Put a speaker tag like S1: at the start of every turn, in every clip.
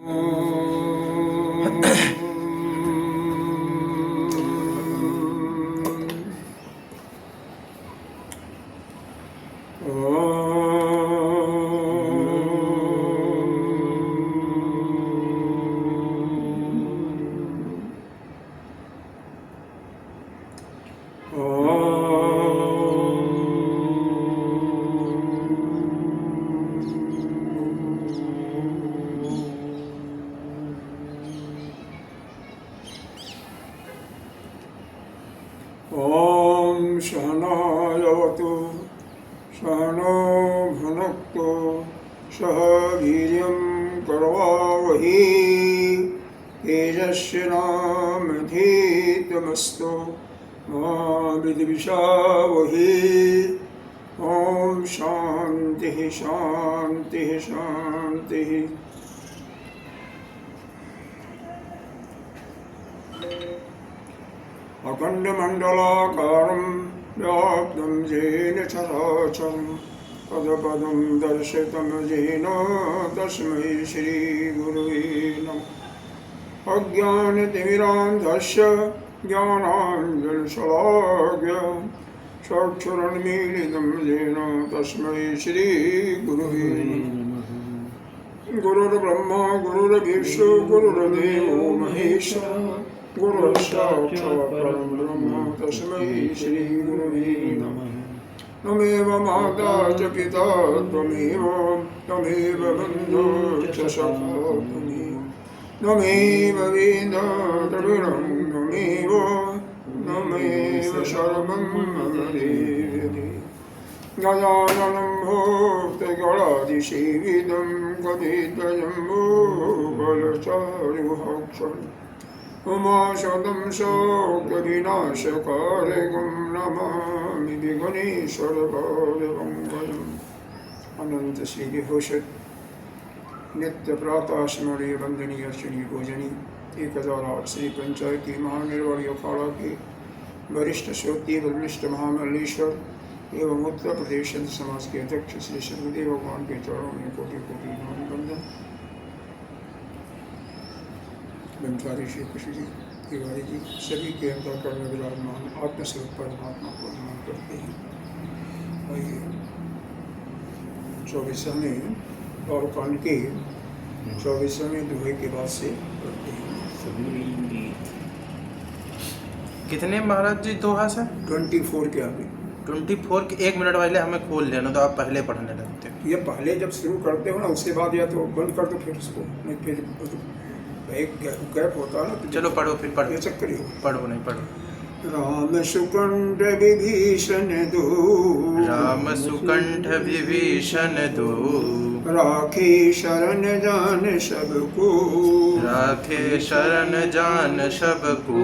S1: ॐ सहनावतु सहनो भुनक्तु सह वीर्यं करवावहै तेजस्विनावधीतमस्तु मा विद्विषावहै। ॐ शान्तिः शान्तिः शान्तिः। अखण्डमण्डलाकारं व्याप्तं येन चराचरं पदपदं दर्शितं येन तस्मै श्रीगुरुवे नमः। अज्ञानतिमिरान्धस्य ज्ञानाञ्जनशलाकया चक्षुरुन्मीलितं येन तस्मै श्रीगुरुवे नमः। गुरुर्ब्रह्मा गुरुर्विष्णु गुरुर्देवो महेश्वरः गुरुसाक्षात् परं ब्रह्म तस्मै श्री गुरुवे नमः। त्वमेव माता च पिता त्वमेव त्वमेव बन्धु च सखा त्वमेव वेदान्तविरं त्वमेव सर्वं मम देवि। गजाननं भूतगणादिसेवितं गदिद्वयम्बुफलचारुभक्षम् उमाशतं शोकविनाशकारकं नमामि विघ्नेश्वरपादपङ्कजम्। अनंत श्री घोषित नित्य प्रातः स्मरणीय वंदनीय श्री पूजनी 1008 श्री पंचायती महानिर्वाणी अखाड़ा के वरिष्ठ श्रोती वरिष्ठ महामल्लेश्वर एवं उत्तर प्रदेश संत समाज के अध्यक्ष श्री सर्वदेव भगवान के चरणों में कोटि कोटि नमन वंदन। ब्रह्मचारी श्री कृष्ण जी तिवारी जी सभी के अंतःकरण में विराजमान आत्मस्वरूप परमात्मा को नमन करते हैं। आइए 24वें और कांड के 24वें दोहे के बाद से पढ़ते हैं।
S2: कितने महाराज जी दोहा सर?
S1: 24 के आगे
S2: 24 के 1 मिनट पहले हमें खोल लेना तो आप पहले पढ़ने लगते हो।
S1: ये पहले जब शुरू करते हो ना उसके बाद या तो बंद कर दो फिर उसको नहीं फिर एक गैप होता है ना।
S2: चलो पढ़ो फिर पढ़ो।
S1: ये चक्कर ही
S2: पढ़ो नहीं पढ़ो।
S1: राम सुकंठ विभीषण दो
S2: राम सुकंठ विभीषण दो
S1: राखे शरण जान सबको
S2: राखे शरण जान सबको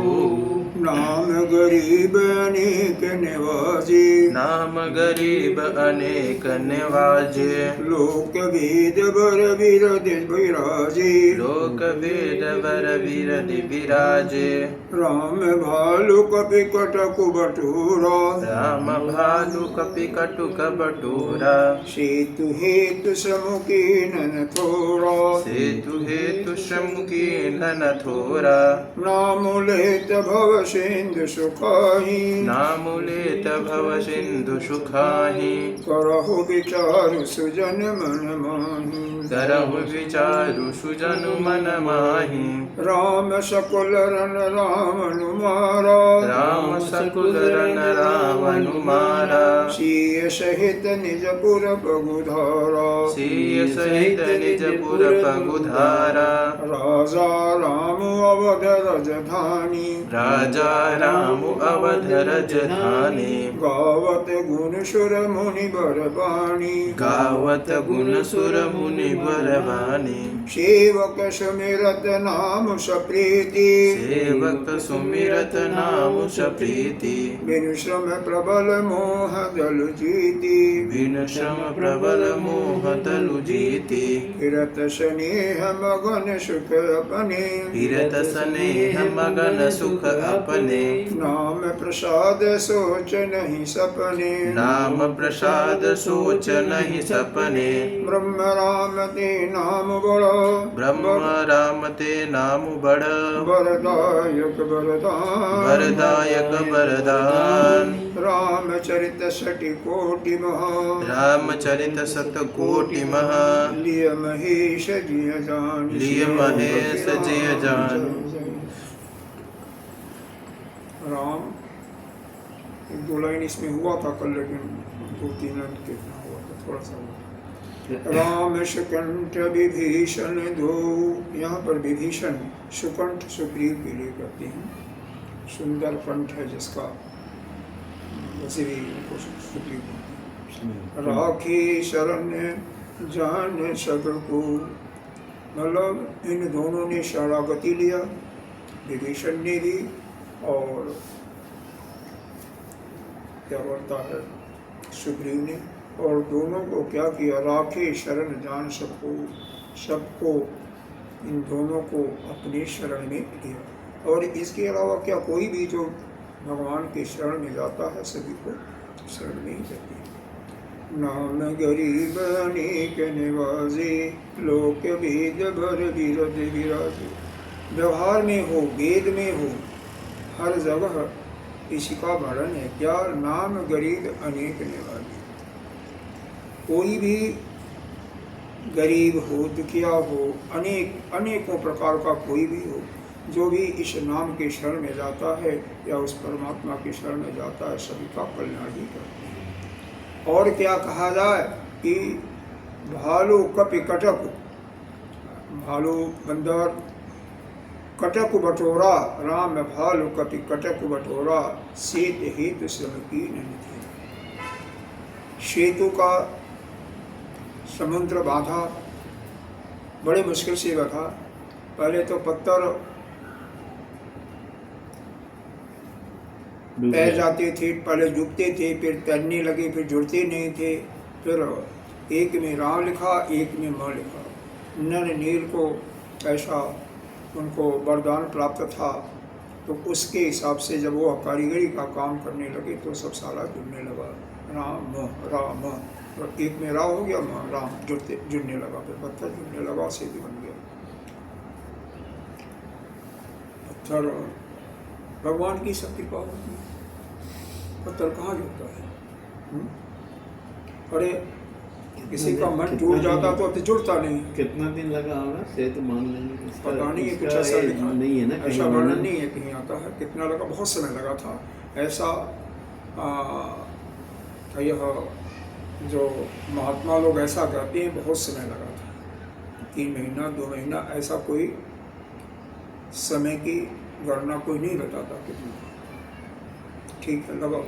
S1: नाम गरीब अनेक निवाजे
S2: नाम गरीब अनेक निवाजे
S1: लोक वेद बर विरद विराजे
S2: लोक वेद बर विरद विराजे
S1: राम भालु कपि कटक बटोरा
S2: राम भालु कपि कटुक बटोरा
S1: सेतु हेतु समुखे नन थोड़ा
S2: सेतु हेतु समुखी नन थोरा
S1: नाम लेत भव सिंधु सुखाही
S2: नाम लेत भव सिंधु सुखाही
S1: करहु विचारु सुजन मन माही
S2: करहु विचारु सुजन मन माही
S1: राम सकुल रन रावण मारा
S2: राम सकुल रन रावण मारा
S1: सीय सहित निज पुर पगुधारा
S2: सीय सहित निज पुर पगुधारा
S1: राजा राम अवध राजधानी
S2: राजा राम अवध राजधानी
S1: गावत गुण सुर मुनि बरबानी
S2: गावत गुण सुर मुनि बरबानी
S1: सेवक सुमिरत नाम सप्रीति
S2: सेवक सुमिरत नाम सप्रीति
S1: बिनु श्रम प्रबल मोह दलु जीति
S2: बिनु श्रम प्रबल मोह तलु जीति
S1: फिरत स्नेह मगन सुख अपने
S2: फिरत स्नेह मगन सुख अपने
S1: नाम प्रसाद सोच नहीं सपने
S2: नाम प्रसाद सोच नहीं सपने
S1: ब्रह्म राम ते नाम बड़ा
S2: ब्रह्म राम ते नाम बड़
S1: वरदायक वरदान
S2: वरदायक वरदान
S1: रामचरित सटि कोटि महा
S2: रामचरित सतकोटि महा
S1: लिय महेश जिय जान
S2: लिय महेश जिय जान।
S1: राम एक दो लाइन इसमें हुआ था कल, लेकिन 2-3 लाइन कितना हुआ था, थोड़ा सा हुआ। राम सुकंठ विभीषण दो, यहाँ पर विभीषण सुकंठ सुग्रीव के लिए कहते हैं, सुंदर कंठ है जिसका, वैसे भी उनको सुग्रीव कहते हैं। राखी शरण जान सबको, मतलब इन दोनों ने शरणागति लिया, विभीषण ने भी और क्या बोलता है सुग्रीव ने, और दोनों को क्या किया, राखे शरण जान सबको, सबको इन दोनों को अपने शरण में लिया। और इसके अलावा क्या कोई भी जो भगवान के शरण में जाता है सभी को शरण में ही जाती है। नाम गरीब अनेक निवाजे, लोक वेद भर विरद विराजे। व्यवहार में हो, वेद में हो, हर जगह इसी का वर्णन है। क्या नाम गरीब अनेक निवाजे, कोई भी गरीब हो, दुखिया हो, अनेकों प्रकार का कोई भी हो, जो भी इस नाम के शरण में जाता है या उस परमात्मा के शरण में जाता है, सभी का कल्याण ही करते हैं। और क्या कहा जाए कि भालू कपि कटक, भालू बंदर, कटक बटोरा, राम भालू कपि कटक बटोरा, सेत हेतु श्रम की नहीं थी। सेतु का समुद्र बांधा, बड़े मुश्किल से बंधा। पहले तो पत्थर तैर जाते थे, पहले डूबते थे, फिर तैरने लगे, फिर जुड़ते नहीं थे। फिर एक में राम लिखा, एक में म लिखा। नन नील को ऐसा उनको वरदान प्राप्त था, तो उसके हिसाब से जब वो कारीगरी का काम करने लगे तो सब सारा जुड़ने लगा। राम राम, तो एक में राम हो गया, राम जुड़ने लगा, फिर पत्थर जुड़ने लगा, सेतु बन गया। पत्थर भगवान की शक्ति का होती है, पत्थर कहाँ जुड़ता है? अरे किसी का मन टूट जाता तो जुड़ता नहीं।
S3: कितना दिन लगा होगा सेतु मान लेने?
S1: पता नहीं है, कुछ ऐसा लिखा
S3: नहीं है ना,
S1: ऐसा वर्णन नहीं है कहीं आता है कितना लगा। बहुत समय लगा था ऐसा। यह जो महात्मा लोग ऐसा कहते हैं बहुत समय लगा था, 3 महीना 2 महीना, ऐसा कोई समय की गणना कोई नहीं बताता कितना। ठीक है, लगा।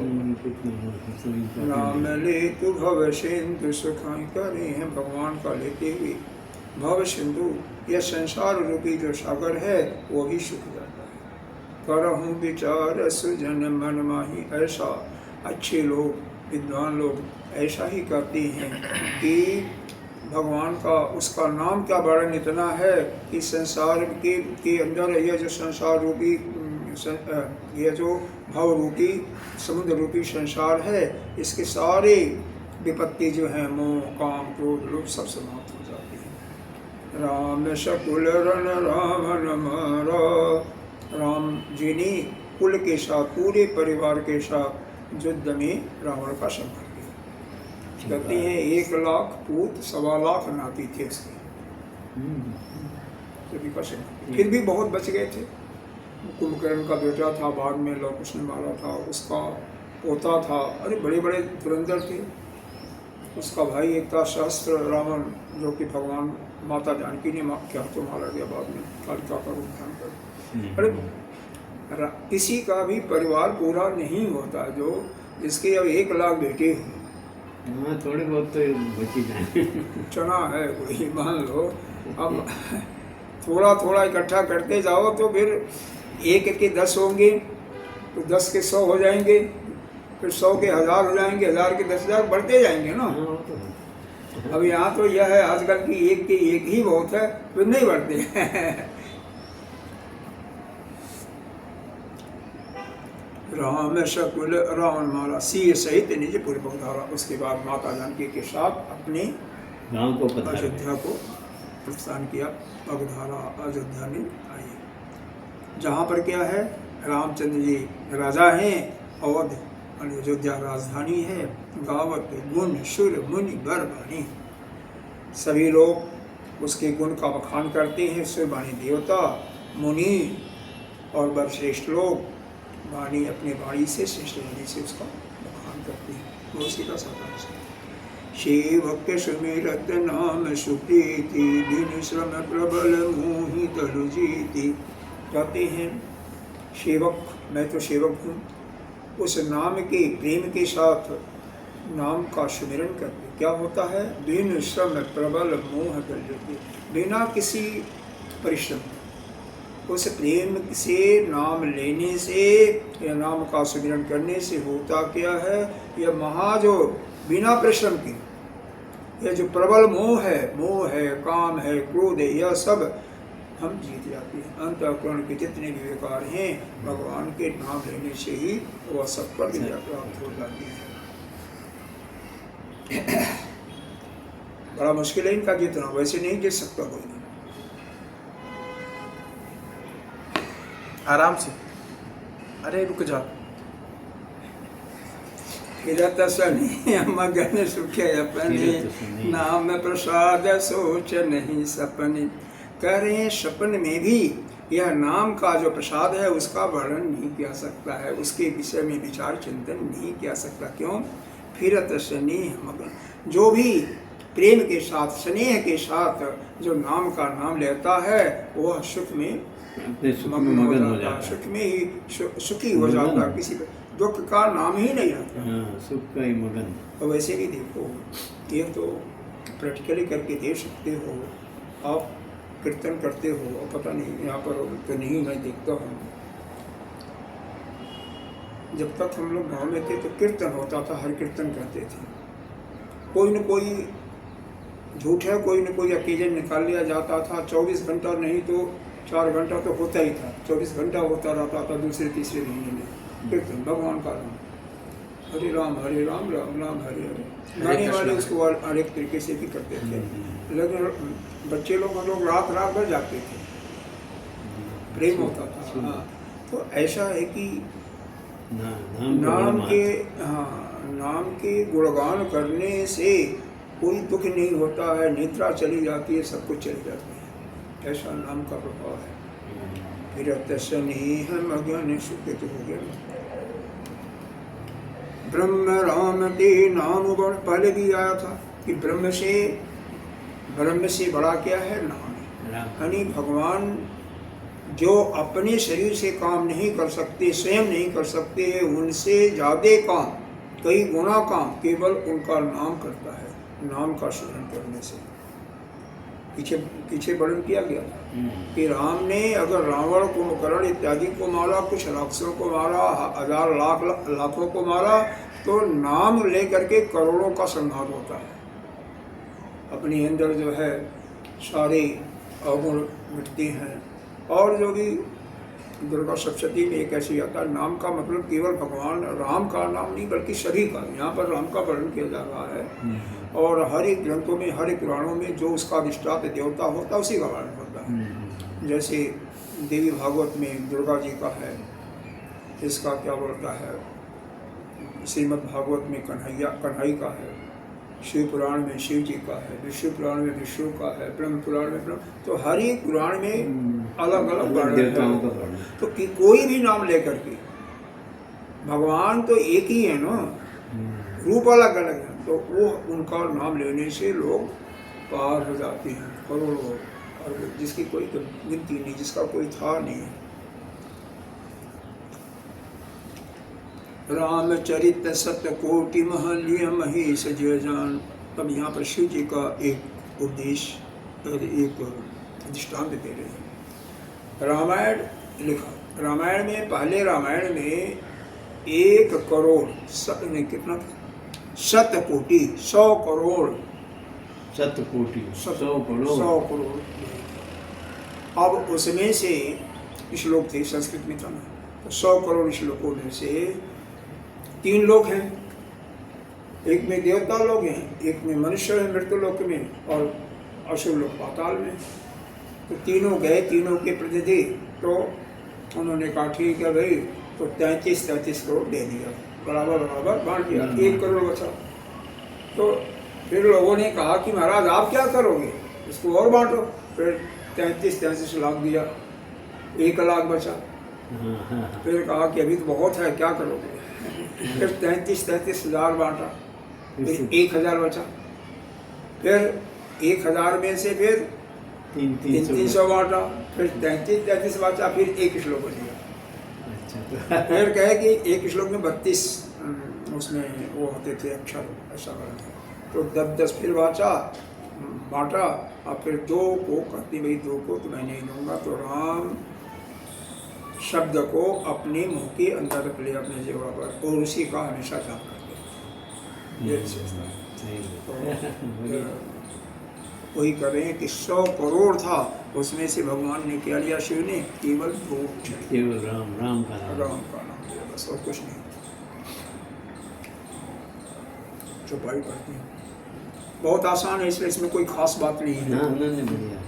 S1: नाम ले तू भव सिंधु सुखाई करे हैं, भगवान का लेते हुए भव सिंधु, यह संसार रूपी जो सागर है वो भी सूख जाता है। करहूँ विचार सुजन मन माही, ऐसा अच्छे लोग, विद्वान लोग ऐसा ही कहते हैं कि भगवान का, उसका नाम का वर्णन इतना है कि संसार के अंदर यह जो संसार रूपी, यह जो भव रूपी समुद्र रूपी संसार है, इसके सारे विपत्ति जो हैं, मोह काम क्रोध लोभ, सब समाप्त हो जाती हैं। राम शकुल रण रावण मारा, राम जी ने कुल के साथ, पूरे परिवार के साथ युद्ध में रावण का संहार किया। कहते हैं 1 लाख पूत 1.25 लाख नाती थे इसके, फिर भी बहुत बच गए थे। कुंभकर्ण का बेटा था, बाद में लव कुश ने मारा था, उसका पोता था, अरे बड़े बड़े धुरंधर थे। उसका भाई एक था सहस्त्र रावण, जो कि भगवान माता जानकी ने क्या तो मारा गया बाद में, कालिका का रूप धारण कर। अरे किसी का भी परिवार पूरा नहीं होता, जो जिसके अब 1 लाख बेटे हैं,
S3: थोड़े बहुत तो बची जाए।
S1: चना है कोई, मान लो अब थोड़ा थोड़ा इकट्ठा करते जाओ तो फिर 1 के 10 होंगे, तो 10 के 100 हो जाएंगे, फिर 100 के 1000 हो जाएंगे, 1000 के 10,000 बढ़ते जाएंगे ना। अब यहाँ तो यह है आजकल की 1 के 1 ही बहुत है, फिर नहीं बढ़ते। राम शकुल रावण मारा, सिंह सहित निज पुर पधारा। उसके बाद माता जानकी के साथ अपने
S3: गांव को पता है।
S1: अयोध्या को प्रस्थान किया। अवधारा अयोध्या में आई, जहाँ पर क्या है, रामचंद्र जी राजा हैं, अवध अयोध्या राजधानी है। गावत गुण सुर मुनि बर वाणी, सभी लोग उसके गुण का बखान करते हैं। सुर वाणी देवता, मुनि और बरश्रेष्ठ लोग वाणी अपने वाणी से, श्रेष्ठ वाणी से उसका बखान करते हैं। वो उसी का साकार है। सेवक सुमिरत नाम सुप्रीति, दिन श्रम प्रबल मोहि तनु जीति। कहते हैं सेवक, मैं तो सेवक हूँ, उस नाम के प्रेम के साथ नाम का सुमिरन करके क्या होता है, दिन श्रम प्रबल मोह तनु, बिना किसी परिश्रम उस प्रेम से नाम लेने से या नाम का सुमिरन करने से होता क्या है, यह महाजो बिना परिश्रम के, यह जो प्रबल मोह है, काम है, क्रोध है, यह सब हम जीत जाते हैं। अंतःकरण के जितने भी विकार हैं, भगवान के नाम लेने से ही वह सब पर विजय प्राप्त हो जाती है। बड़ा मुश्किल है इनका जीतना, वैसे नहीं जीत सकता कोई।
S2: आराम से, अरे रुक जा।
S1: फिरत सनी मगन सुख अपने, नाम प्रसाद सोच नहीं सपने। करें सपन में भी यह नाम का जो प्रसाद है उसका वर्णन नहीं किया सकता है, उसके विषय में विचार चिंतन नहीं किया सकता। क्यों? फिरत स्नेह मगन, जो भी प्रेम के साथ, स्नेह के साथ जो नाम का नाम लेता है वह सुख में मगन हो जाता है, सुख में ही सुखी हो जाता है, किसी दुख का नाम ही नहीं आता।
S3: सुख का ही मगन।
S1: तो वैसे भी देखो, ये तो प्रैक्टिकली करके दे सकते हो। आप कीर्तन करते हो, और पता नहीं यहाँ पर तो नहीं, मैं देखता हूँ। जब तक हम लोग गाँव में थे तो कीर्तन होता था, हर कीर्तन करते थे। कोई न कोई झूठ है, कोई न कोई अकेजन निकाल लिया जाता था। 24 घंटा नहीं तो 4 घंटा तो होता ही था, 24 घंटा होता रहता था दूसरे तीसरे महीने में कीर्तन, भगवान का नाम, हरे राम राम राम हरे हरे। गाने वाले उसको अनेक तरीके से भी करते थे, लेकिन बच्चे लोग हम लोग रात भर जाते थे, प्रेम होता था। हाँ, तो ऐसा है कि नाम के गुणगान करने से कोई दुख नहीं होता है, निद्रा चली जाती है, सब कुछ चली जाती है। ऐसा नाम का प्रभाव है। फिर स्नेह मगन सुखित हो गया। ब्रह्म राम ते नाम बड़, पहले भी आया था कि ब्रह्म से बड़ा क्या है, नाम है। यानी भगवान जो अपने शरीर से काम नहीं कर सकते, स्वयं नहीं कर सकते, उनसे ज़्यादा काम, कई गुना काम केवल उनका नाम करता है। नाम का स्मरण करने से पीछे वर्णन किया गया था कि राम ने अगर रावण कुंभकर्ण इत्यादि को मारा, कुछ राक्षसों को मारा, 1000 लाखों को मारा, तो नाम लेकर के करोड़ों का संहार होता है। अपने अंदर जो है सारे अवगुण मिटते हैं। और जो भी दुर्गा सप्तशती में एक ऐसी आता है, नाम का मतलब केवल भगवान राम का नाम नहीं बल्कि सभी का। यहाँ पर राम का वर्णन किया जा रहा है, और हर एक ग्रंथों में, हर एक पुराणों में जो उसका अधिष्ठात देवता होता है उसी का वर्णन होता है। जैसे देवी भागवत में दुर्गा जी का है, इसका क्या बोलता है, श्रीमद् भागवत में कन्हई का है, शिव पुराण में शिव जी का है, विष्णु पुराण में विष्णु का है, ब्रह्म पुराण में ब्रह्म, तो हर एक पुराण में अलग अलग वर्णन है। तो कोई भी नाम लेकर के, भगवान तो एक ही है ना, रूप अलग अलग है, तो वो उनका नाम लेने से लोग पार हो जाते हैं करोड़ों, और जिसकी कोई गिनती नहीं, जिसका कोई था नहीं। रामचरित सतकोटि महल्य महेश जय जान। तब यहाँ पर शिव जी का एक उपदेश, एक दृष्टांत दे रहे हैं। रामायण लिखा, रामायण में, पहले रामायण में 1 करोड़ कितना था, 100 कोटि, 100 करोड़,
S3: 100 कोटि, 100 करोड़।
S1: अब उसमें से श्लोक थे, संस्कृत में था ना, तो 100 करोड़ श्लोकों में से 3 लोग हैं, एक में देवता लोग हैं, एक में मनुष्य है मृत्यु लोक में, और असुर लोग पाताल में। तो तीनों गए, तीनों के प्रतिनिधि। तो उन्होंने कहा ठीक है भाई, तो 33-33 करोड़ दे दिया, बराबर बराबर बांट दिया, 1 करोड़ बचा। तो फिर लोगों ने कहा कि महाराज आप क्या करोगे, इसको और बांटो। फिर 33-33 लाख दिया, 1 लाख बचा। फिर कहा कि अभी तो बहुत है, क्या करोगे। फिर 33-33 हज़ार बांटा, फिर 1,000 बचा। फिर 1,000 में से फिर 300 बांटा, फिर 33-33 बचा, फिर 1 श्लोक बच गया। फिर कहे कि 1 श्लोक में 32 उसमें वो होते थे अक्षर, ऐसा बना। तो 10-10 फिर बांटा, और फिर 2 को कहती भाई 2 को तो मैं नहीं दूंगा। तो राम शब्द को अपने मुंह के अंदर रख लिया, अपने जीवा पर, और उसी का हमेशा जाप करते। ये वही कर रहे हैं कि 100 करोड़ था, उसमें से भगवान ने क्या लिया, शिव ने केवल 2,
S3: केवल राम का नाम
S1: लिया, बस और कुछ नहीं। चौपाई पढ़ते हैं, बहुत आसान है, इसलिए इसमें कोई खास बात नहीं है।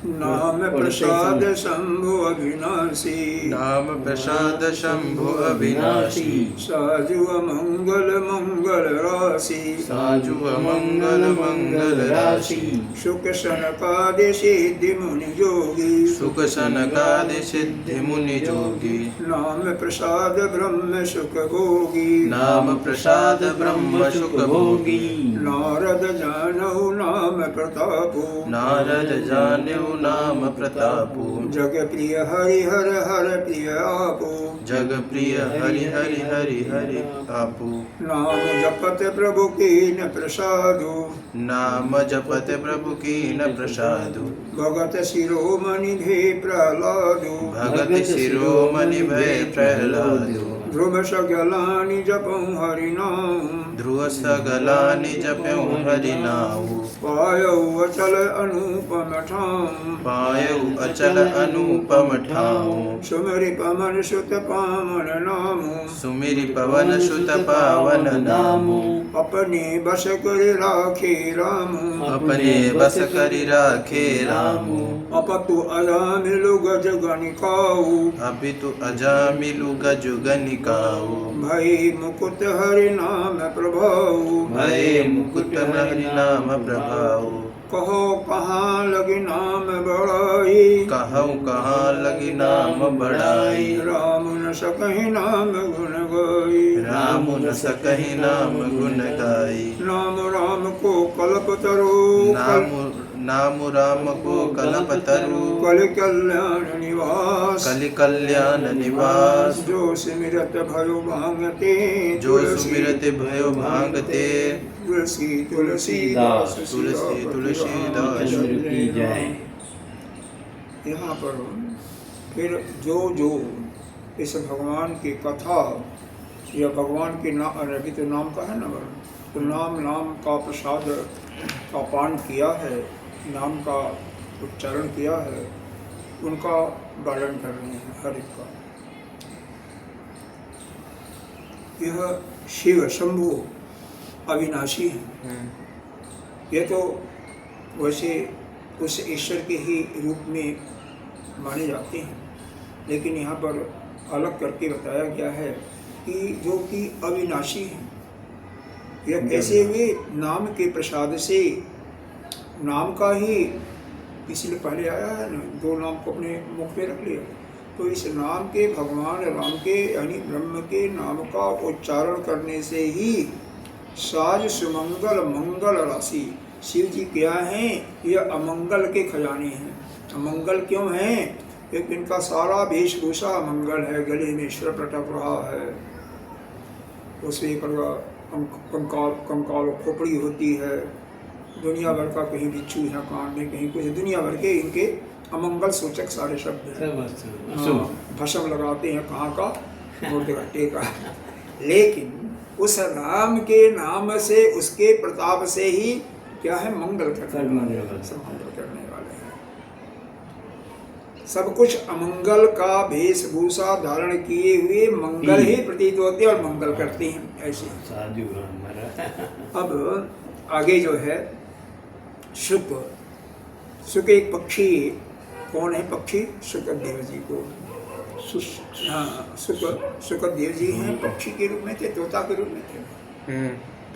S1: नाम प्रसाद शंभु अविनाशी,
S2: नाम प्रसाद शंभु अविनाशी,
S1: साजु मंगल मंगल राशि,
S2: साजु मंगल मंगल राशि,
S1: सुख सनकादि सिद्धि मुनि जोगी,
S2: सुख सनकादि सिद्धि मुनि जोगी।
S1: नाम प्रसाद ब्रह्म सुख भोगी,
S2: नाम प्रसाद ब्रह्म सुख भोगी।
S1: नारद जानहु नाम प्रतापु,
S2: नारद जान्यु नाम प्रतापु,
S1: जग प्रिय हरि हर हर प्रिय आपु,
S2: जग प्रिय हरि हरि हरि हरि आपु।
S1: नाम जपत प्रभु की न प्रसादु,
S2: नाम जपत प्रभु की न प्रसादु,
S1: भगत शिरोमणि भे प्रहलादु,
S2: भगत शिरोमणि भय प्रहलादु।
S1: ध्रुव सगलानि जपऊँ हरि नाम,
S2: ध्रुव सगलानि जपऊँ हरि नाउ,
S1: पायऊ अचल अनुपम ठाम,
S2: पायऊ अचल अनुपम ठाउ।
S1: सुमरि पवन सुत पावन नामु,
S2: सुमिरि पवन सुत पावन नामु,
S1: अपने बस कर राखे रामु,
S2: अपने बस करि राखे रामु।
S1: अपतु अजामिलु गज गणिकाऊ,
S2: अपितु अजामिलु गज गनिकाऊ।
S1: भई मुकुट हरि नाम प्रभाऊ,
S2: भय मुकुट हरि नाम प्रभाऊ।
S1: कहो कहाँ लगी नाम बड़ाई,
S2: कहूँ कहाँ लगी नाम बढ़ाई।
S1: राम न सकहि नाम गुण गाई,
S2: राम न सकहि नाम गुण गाई।
S1: नाम राम को कल्प तरु,
S2: नाम राम को कल्प तरु,
S1: कल कल्याण निवास,
S2: कलि कल्याण निवास।
S1: जो सिमरत भयो भांगते,
S2: जो सुमिरत भयो भांगते,
S1: तुलसी तुलसीदास
S2: तुलसी तुलसीदास
S3: की जय।
S1: यहाँ पर फिर जो जो इस भगवान की कथा या भगवान के नाम, अभी तो नाम का है ना, तो नाम का प्रसाद का पान किया है, नाम का उच्चारण किया है, उनका वर्णन कर रहे हैं हर एक का। यह शिव शंभु अविनाशी है। ये तो वैसे उस ईश्वर के ही रूप में माने जाते हैं, लेकिन यहाँ पर अलग करके बताया गया है कि जो कि अविनाशी है। यह कैसे हुए, नाम के प्रसाद से, नाम का ही, इसलिए पहले आया है ना, 2 नाम को अपने मुख पे रख लिया। तो इस नाम के, भगवान राम के यानी ब्रह्म के नाम का उच्चारण करने से ही साज सुमंगल मंगल राशि। शिव जी क्या हैं, ये अमंगल के खजाने हैं। अमंगल क्यों हैं, क्योंकि इनका सारा वेशभूषा अमंगल है, गले में श्र प्रटक रहा है, उससे कंकाल खोपड़ी होती है, दुनिया भर का कहीं बिच्छू है कान में, कहीं कुछ, दुनिया भर के इनके अमंगल सूचक सारे शब्द हैं। भस्म लगाते हैं कहाँ का, मुर्दगट्टे का। लेकिन उस राम के नाम से, उसके प्रताप से ही क्या है, मंगल करने वाले हैं, सब कुछ अमंगल का वेशभूषा धारण किए हुए मंगल ही प्रतीत होते हैं और मंगल करते हैं ऐसे।
S3: साधु हमारा
S1: अब आगे जो है शुक, शुक एक पक्षी, कौन है पक्षी? शुकदेव जी को, हाँ शुकदेव जी हैं, पक्षी के रूप में थे, तोता के रूप में थे,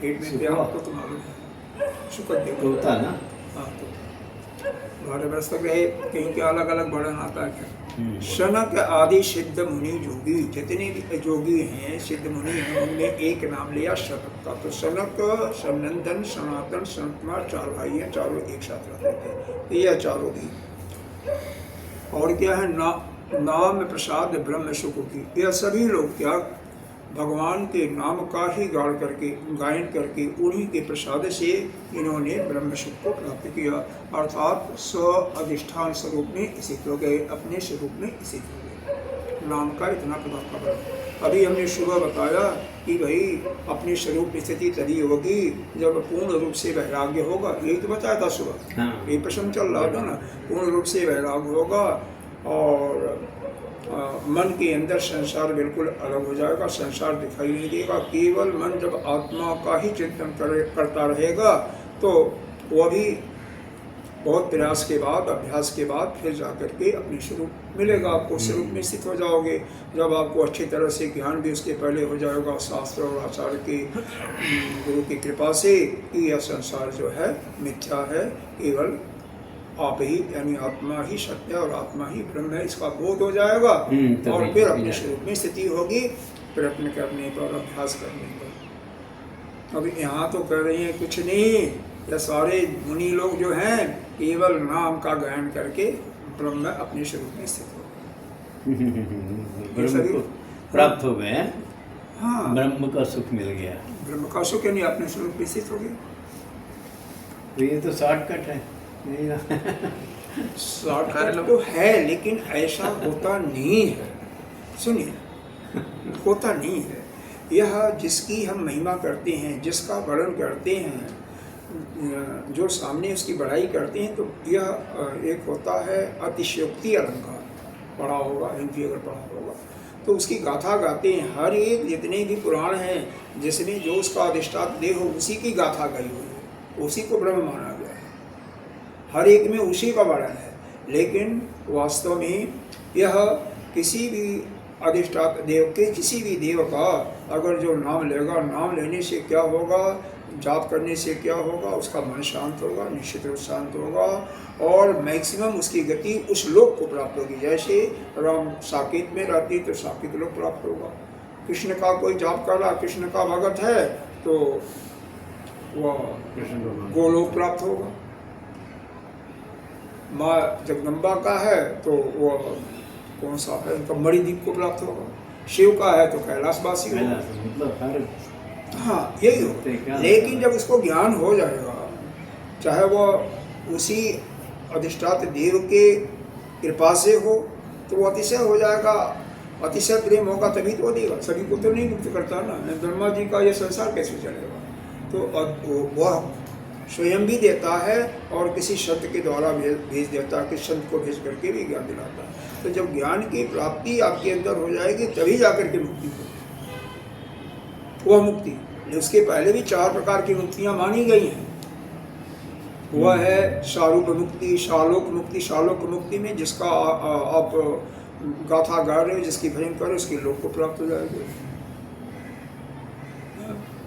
S1: पेट में थे, आपको तो मालूम है शुकदेव
S3: तोता ना।
S1: हाँ तो 12 वर्ष तक रहे, कहीं के अलग अलग वर्णन आता है। सनक आदि सिद्ध मुनि जोगी, जितने भी जोगी हैं सिद्ध मुनि हैं, उनमें एक नाम लिया सनक का। तो सनक, सनंदन, सनातन, सनत कुमार 4 भाई हैं, चारों एक साथ रहते थे, ये चारों भी। और क्या है नाम प्रसाद ब्रह्म सुख की, यह सभी लोग क्या भगवान के नाम का ही गायन करके उन्हीं के प्रसाद से इन्होंने ब्रह्म सुख को प्राप्त किया, अर्थात स्व अधिष्ठान स्वरूप में स्थित हो गए, अपने स्वरूप में स्थित हो गए। नाम का इतना प्रभाव पड़ा। अभी हमने सुबह बताया कि भाई अपने स्वरूप में स्थिति तभी होगी जब पूर्ण रूप से वैराग्य होगा, यही तो बताया था सुबह। ये प्रश्न चल रहा था ना, पूर्ण रूप से वैराग्य होगा और मन के अंदर संसार बिल्कुल अलग हो जाएगा, संसार दिखाई नहीं देगा। केवल मन जब आत्मा का ही चिंतन करता रहेगा तो वह भी बहुत प्रयास के बाद, अभ्यास के बाद फिर जाकर के अपने स्वरूप मिलेगा आपको, स्वरूप में स्थित हो जाओगे। जब आपको अच्छी तरह से ज्ञान भी उसके पहले हो जाएगा शास्त्र और आचार्य के गुरु की कृपा से कि यह संसार जो है मिथ्या है, केवल आप ही यानी आत्मा ही सत्य और आत्मा ही ब्रह्म है, इसका बोध हो जाएगा और फिर अपने स्वरूप में स्थिति होगी प्रयत्न करने पर, अभ्यास करने पर। अभी यहाँ तो कर रही हैं कुछ नहीं, यह सारे मुनि लोग जो हैं केवल नाम का गायन करके ब्रह्म अपने स्वरूप में स्थित हो गए,
S3: ब्रह्म को प्राप्त हो गए।
S1: हाँ,
S3: ब्रह्म का सुख मिल गया,
S1: ब्रह्म का सुख यानी अपने स्वरूप में स्थित हो गए।
S3: तो ये तो शॉर्टकट है नहीं ना।
S1: शॉर्टकट तो है लेकिन ऐसा होता नहीं है। सुनिए, होता नहीं है। यह जिसकी हम महिमा करते हैं, जिसका वर्णन करते हैं, जो सामने उसकी बढ़ाई करते हैं, तो यह एक होता है अतिशयोक्ति अलंकार, पढ़ा होगा, हिंदी अगर पढ़ा होगा तो उसकी गाथा गाते हैं। हर एक जितने भी पुराण हैं जिसमें जो उसका अधिष्ठान देह हो उसी की गाथा गाई हुई है, उसी को ब्रह्म माना गया है, हर एक में उसी का वर्णन है। लेकिन वास्तव में यह किसी भी अधिष्ठान देव के, किसी भी देव का अगर जो नाम लेगा, नाम लेने से क्या होगा, जाप करने से क्या होगा, उसका मन शांत होगा, निश्चित रूप शांत होगा और मैक्सिमम उसकी गति उस लोक को प्राप्त होगी। जैसे राम साकेत में रहती तो साकेत लोक प्राप्त होगा। कृष्ण का कोई जाप कर रहा, कृष्ण का भगत है तो वह गोलोक प्राप्त होगा। माँ जगदम्बा का है तो वह कौन सा है, उनका मणिद्वीप को प्राप्त होगा। शिव का है तो कैलाशवासी होगा।
S3: मतलब
S1: हाँ यही हो। लेकिन जब उसको ज्ञान हो जाएगा, चाहे वह उसी अधिष्ठात देव के कृपा से हो तो वो अतिशय हो जाएगा, अतिशय प्रेम होगा तभी तो देगा। सभी को तो नहीं मुक्त करता ना, ब्रह्मा जी का ये संसार कैसे चलेगा। तो वह स्वयं भी देता है और किसी संत के द्वारा भेज देता है, किसी संत को भेज करके भी ज्ञान दिलाता है। तो जब ज्ञान की प्राप्ति आपके अंदर हो जाएगी तभी जाकर के मुक्ति होगी, वह मुक्ति। उसके पहले भी 4 प्रकार की मुक्तियां मानी गई हैं। वह है शारूप मुक्ति, शालोक मुक्ति। शालोक मुक्ति में जिसका आप गाथा गा रहे हो, जिसकी भजन कर रहे हो, उसके लोक को प्राप्त हो जाएगा।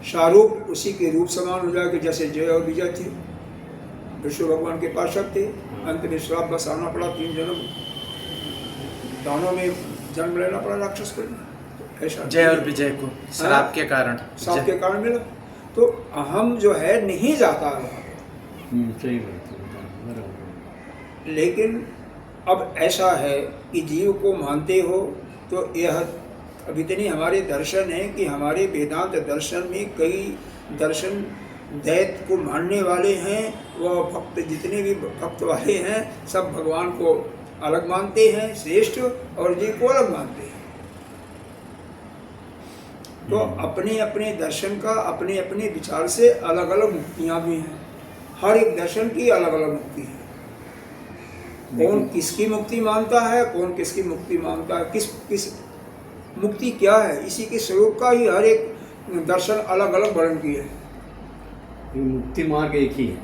S1: शारूप उसी के रूप समान हो जाएगा, जैसे जय और विजय थे, विष्णु भगवान के पार्षद थे, अंत में श्राप बस आना पड़ा, 3 जन्म दानों में जन्म लेना पड़ा राक्षस को। ऐसा
S2: जय और विजय को श्राप के कारण,
S1: श्राप के कारण मिला। तो अहम जो है नहीं जाता है।
S3: सही बात है।
S1: लेकिन अब ऐसा है कि जीव को मानते हो तो यह अब इतने हमारे दर्शन हैं कि हमारे वेदांत दर्शन में कई दर्शन दैत्य को मानने वाले हैं। वह भक्त जितने भी भक्त वाले हैं सब भगवान को अलग मानते हैं श्रेष्ठ, और जीव को अलग मानते हैं। तो अपने अपने दर्शन का अपने अपने विचार से अलग अलग मुक्तियाँ भी हैं। हर एक दर्शन की अलग अलग मुक्ति है। कौन किसकी मुक्ति मानता है, कौन किसकी मुक्ति मानता है, किस मुक्ति क्या है, इसी के स्वरूप का ही हर एक दर्शन अलग अलग वर्णन किए है।
S3: ये मुक्ति मार्ग एक ही है।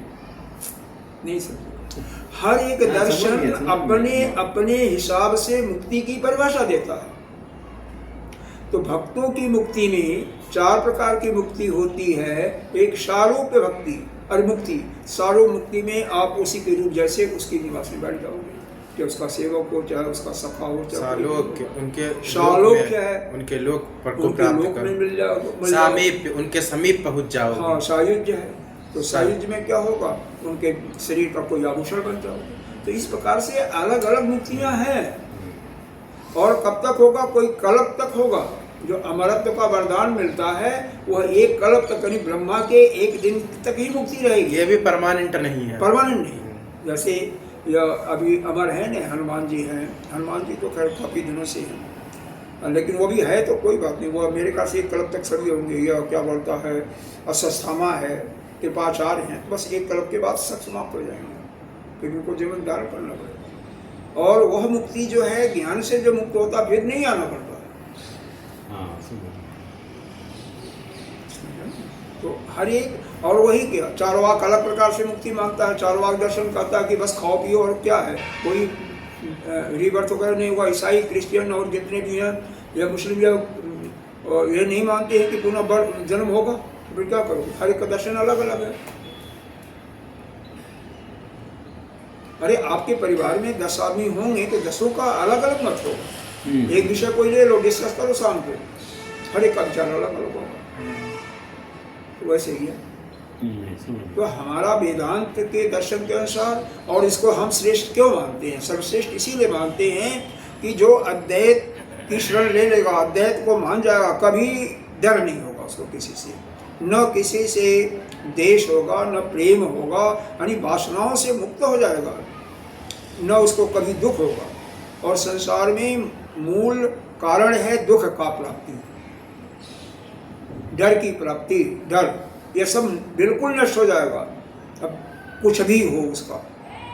S1: नहीं समझे, हर एक
S3: हाँ, समझ
S1: दर्शन
S3: गया।
S1: अपने अपने हिसाब से मुक्ति की परिभाषा देता है। तो भक्तों की मुक्ति में 4 प्रकार की मुक्ति होती है। एक सारूप्य भक्ति और मुक्ति। सारूप मुक्ति में आप उसी के रूप जैसे उसकी निवास में बैठ जाओगे, कि उसका सेवक हो, चाहे उसका सखा हो, चाहे
S2: सालोक्य, उनके
S1: सालोक्य है,
S2: उनके लोक पर को
S1: उनके
S2: प्राप्त
S1: लोक में
S2: कर,
S1: मिल जाओगे,
S2: सामीप्य, उनके समीप पहुंच जाओगे।
S1: हाँ, सायुज्य है। तो सायुज्य में क्या होगा, उनके शरीर का कोई आभूषण बन जाओगे। तो इस प्रकार से अलग अलग मुक्तियां हैं। और कब तक होगा, कोई कल्प तक होगा। जो अमरत्व का वरदान मिलता है वह एक कल्प तक, यानी ब्रह्मा के एक दिन तक ही मुक्ति रहेगी।
S2: ये भी परमानेंट नहीं है,
S1: परमानेंट नहीं। जैसे यह अभी अमर है न, हनुमान जी हैं। हनुमान जी तो खैर काफ़ी दिनों से हैं, लेकिन वो भी है तो कोई बात नहीं, वो मेरे ख्याल से एक कल्प तक सड़ी होंगे। या क्या बोलता है, अश्वत्थामा है, कृपाचार्य हैं, बस एक कल्प के बाद सब समाप्त हो जाएंगे, फिर उनको जीवन धारण करना पड़ेगा। और वह मुक्ति जो है, ज्ञान से जो मुक्त होता फिर नहीं आना पड़ता। तो हर एक, और वही क्या, चारवाक अलग प्रकार से मुक्ति मांगता है। चारवाक दर्शन करता है कि बस खाओ पियो और क्या है, कोई रीबर्थ वगैरह नहीं हुआ। ईसाई, क्रिश्चियन और जितने भी हैं या मुस्लिम या ये नहीं मानते हैं कि पुनः जन्म होगा, तो फिर क्या करोगे। हर एक का दर्शन अलग अलग है। अरे आपके परिवार में 10 आदमी होंगे तो 10 का अलग अलग मत होगा। एक विषय कोई ले लो, डिस्कस करो शाम को, हर एक का विचार अलग अलग होगा। तो वैसे ही है। तो हमारा वेदांत के दर्शन के अनुसार, और इसको हम श्रेष्ठ क्यों मानते हैं, सर्वश्रेष्ठ इसीलिए मानते हैं कि जो अद्वैत की शरण ले लेगा, अद्वैत को मान जाएगा, कभी डर नहीं होगा उसको किसी से, न किसी से देश होगा, न प्रेम होगा, यानी वासनाओं से मुक्त हो जाएगा, न उसको कभी दुख होगा। और संसार में मूल कारण है दुख का प्राप्ति, डर की प्राप्ति, डर, ये सब बिल्कुल नष्ट हो जाएगा। अब कुछ भी हो उसका,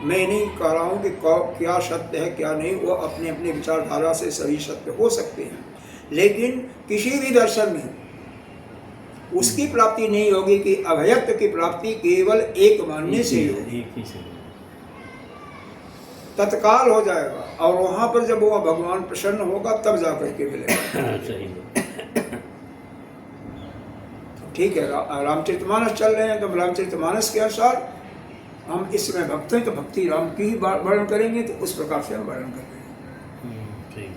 S1: मैं नहीं कह रहा हूँ कि क्या सत्य है क्या नहीं, वो अपने अपने विचारधारा से सही सत्य हो सकते हैं, लेकिन किसी भी दर्शन में उसकी प्राप्ति नहीं होगी कि अभयत्व की प्राप्ति केवल एक मानने से होगी, तत्काल हो जाएगा। और वहाँ पर जब वह भगवान प्रसन्न होगा तब जाकर के मिलेगा। ठीक है, रामचरितमानस चल रहे हैं, तो रामचरितमानस के अनुसार हम इस समय भक्त हैं, तो भक्ति राम की ही वर्णन करेंगे, तो उस प्रकार से हम वर्णन करेंगे।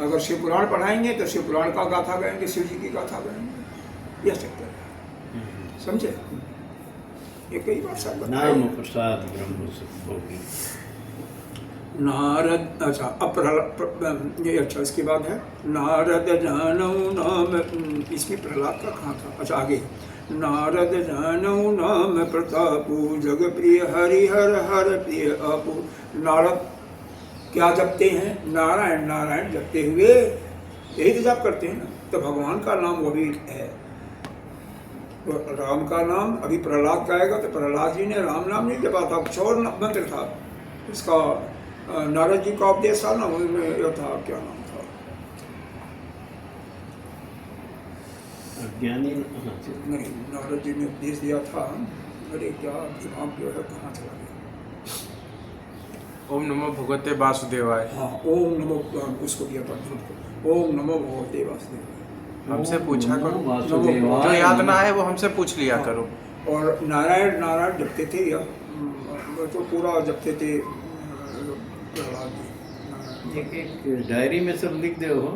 S1: अगर शिव पुराण पढ़ाएंगे तो शिव पुराण का गाथा गाएंगे, शिव जी की गाथा गाएंगे, यह चक्कर है। समझे, ये कई बार सब
S3: नाम प्रसाद ब्रह्म सुखभोगी।
S1: नारद, अच्छा ये अच्छा, इसके बाद है नारद जानौ नाम, इसमें प्रहलाद का कहाँ था, अच्छा आगे, नारद जानौ नाम प्रतापु जग प्रिय हरिहर हर प्रिय आपु। नारद क्या जपते हैं, नारायण नारायण जपते हुए, यही तो जप करते हैं ना, तो भगवान का नाम वो भी है। तो राम का नाम अभी प्रहलाद गाएगा, तो प्रहलाद जी ने राम नाम नहीं जपा था, कुछ और मंत्र था उसका। नारद जी का उपदेश था ना, उनमें यह था, क्या नाम था,
S3: अज्ञानी
S1: नहीं, नारद जी ने उपदेश दिया था, अरे क्या दिमाग जो है कहाँ चला गया।
S2: ओम नमो भगवते वासुदेवाय।
S1: हाँ, ओम नमो, उसको दिया था, ओम नमो भगवते वासुदेवाय।
S2: हमसे पूछा करो,
S3: वासुदेवाय।
S2: जो याद ना आए वो हमसे पूछ लिया करो।
S1: और नारायण नारायण जपते थे, या तो पूरा जपते थे प्रहलाद जी।
S3: एक डायरी में सब लिख दे हो।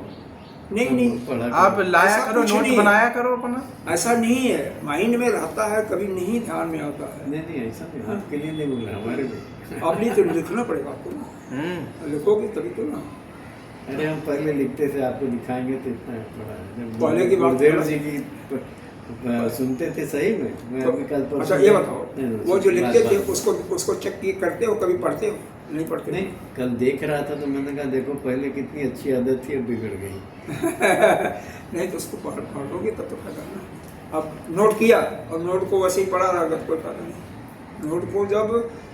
S1: नहीं,
S2: आप लाया
S1: ऐसा
S2: करो,
S1: कुछ
S2: नोट
S1: नहीं।
S2: बनाया करो अपना।
S1: ऐसा नहीं है, माइंड में रहता है, कभी नहीं ध्यान में आता है।
S3: नहीं ऐसा नहीं, आपके लिए नहीं बोल रहा, हमारे लिए।
S1: आप नहीं तो लिखना पड़ेगा आपको ना, लिखोगे तभी तो ना।
S3: अरे हम पहले लिखते थे, आपको दिखाएंगे तो इतना थोड़ा
S1: पहले की बात,
S3: गुरुदेव जी की सुनते थे सही में। मैं
S1: तो,
S3: अभी कल परसों,
S1: अच्छा ये बताओ, वो जो लिखते थे
S3: बात।
S1: उसको चेक करते हो, कभी पढ़ते हो, नहीं पढ़ते?
S3: नहीं, कल देख रहा था तो मैंने कहा देखो पहले कितनी अच्छी आदत थी, अब बिगड़ गई।
S1: नहीं तो उसको पढ़ोगे तब तो फायदा ना। अब नोट किया और नोट को वैसे ही पढ़ा रहेगा तो कोई फायदा नहीं। नोट को जब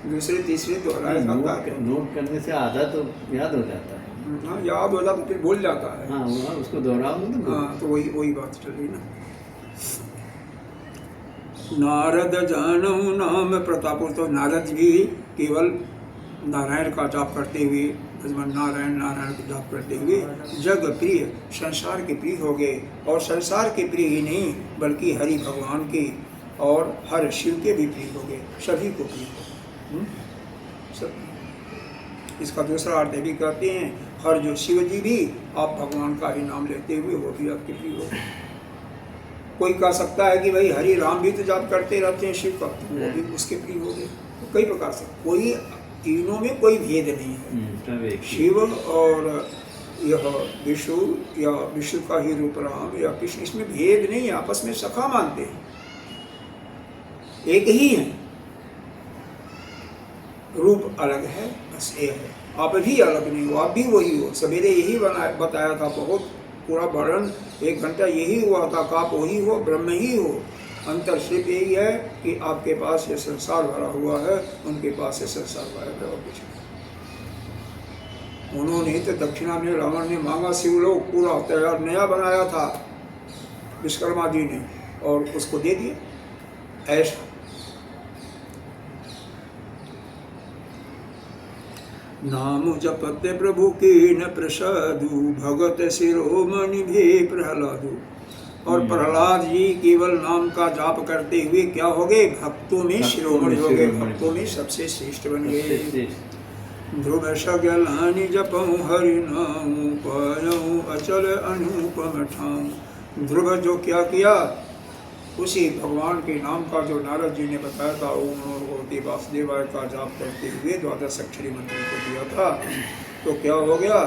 S1: दूसरे तीसरे दोहराया जाता है।
S3: नोट करने से आधा तो याद हो जाता है।
S1: हाँ, याद हो जाता फिर भूल जाता है।
S3: हाँ, वहाँ उसको दोहराओ तो
S1: हाँ, तो वही बात चल रही ना। नारद जानहु नाम प्रताप, तो नारद भी केवल नारायण का जाप करते हुए, नारायण नारायण का जाप करते हुए जग प्रिय, संसार के प्रिय हो गए। और संसार के प्रिय ही नहीं बल्कि हरि भगवान के और हर शिव के भी प्रिय हो गए, सभी को प्रिय हो गए। सब इसका दूसरा अर्थ भी कहते हैं, हर जो शिव जी भी आप भगवान का ही नाम लेते हुए वो भी आपके प्रिय हो गए। कोई कह सकता है कि भाई हरि राम भी तो जाप करते रहते हैं शिव का, तो वो भी उसके प्रिय हो गए। तो कई प्रकार से कोई तीनों में कोई भेद नहीं है। शिव और यह विष्णु या विष्णु का ही रूप राम या कृष्ण, इसमें भेद नहीं है, आपस में सखा मानते हैं, एक ही है, रूप अलग है, बस ये है। आप भी अलग नहीं हो, आप भी वही हो। सवेरे यही बताया था, बहुत पूरा वर्णन 1 घंटा यही हुआ था कि आप वही हो, ब्रह्म ही हो। अंतर सिर्फ यही है कि आपके पास ये संसार भरा हुआ है, उनके पास ये संसार भरा है और कुछ नहीं। उन्होंने तो दक्षिणा में रावण ने मांगा, शिवलोक पूरा तैयार नया बनाया था विश्वकर्मा जी ने, और उसको दे दिया। ऐसा नाम जपते प्रभु के न प्रसादु, भगत शिरोमणि भे प्रहलादु। और प्रहलाद जी केवल नाम का जाप करते हुए क्या हो गए? भक्तों में शिरोमणि हो गए, भक्तों में सबसे श्रेष्ठ बन गए। ध्रुव सगलानि जपऊँ हरि नाम, पायऊँ अचल अनुपम ठाम। ध्रुव जो क्या किया, उसी भगवान के नाम का जो नारद जी ने बताया था, ओम नमो भगवते वासुदेवाय का जाप करते हुए 12 अक्षरी मंत्र को दिया था, तो क्या हो गया?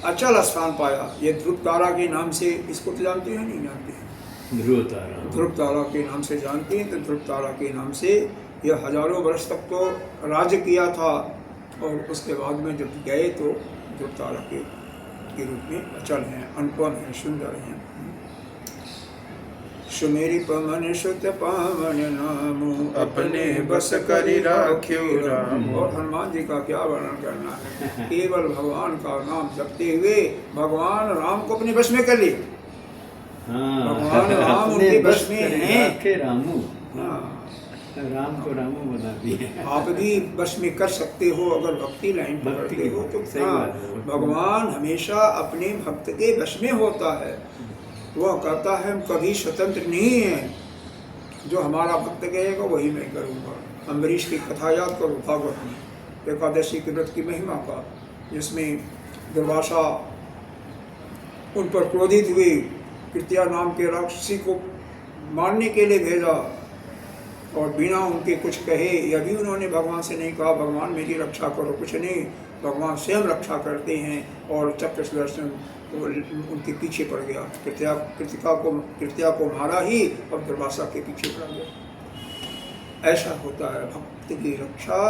S1: अचल स्थान पाया। ये ध्रुव तारा के नाम से, इसको तो जानते हैं नहीं जानते हैं? ध्रुव तारा के नाम से जानते हैं। तो ध्रुव तारा के नाम से यह हजारों वर्ष तक तो राज्य किया था, और उसके बाद में जब गए तो ध्रुव तारा के रूप में अचल हैं, अनुपम हैं, सुंदर हैं। सुमेरी पवन सुत पावन नामो,
S2: अपने बस करि राख्यो राम।
S1: और हनुमान जी का क्या वर्णन करना है, केवल भगवान का नाम जपते हुए भगवान राम को अपने बस में कर लिए। भगवान राम उनके बस में हैं।
S3: रामू,
S1: हाँ,
S3: राम को रामू बना दिया।
S1: आप भी बस में कर सकते हो अगर भक्ति लाइन पकड़ते हो तो। हाँ, भगवान हमेशा अपने भक्त के बस में होता है। वह कहता है हम कभी स्वतंत्र नहीं हैं, जो हमारा भक्त कहेगा वही मैं करूँगा। अम्बरीश की कथा याद करो भागवत में, एकादशी के व्रत की महिमा का, जिसमें दुर्वासा उन पर क्रोधित हुए, कृत्या नाम के राक्षसी को मारने के लिए भेजा, और बिना उनके कुछ कहे यह भी उन्होंने भगवान से नहीं कहा भगवान मेरी रक्षा करो, कुछ नहीं, भगवान स्वयं रक्षा करते हैं। और चक्र सुदर्शन उनके पीछे पड़ गया, कृत्या को मारा ही और दुर्वासा के पीछे पड़ गया। ऐसा होता है भक्त की रक्षा।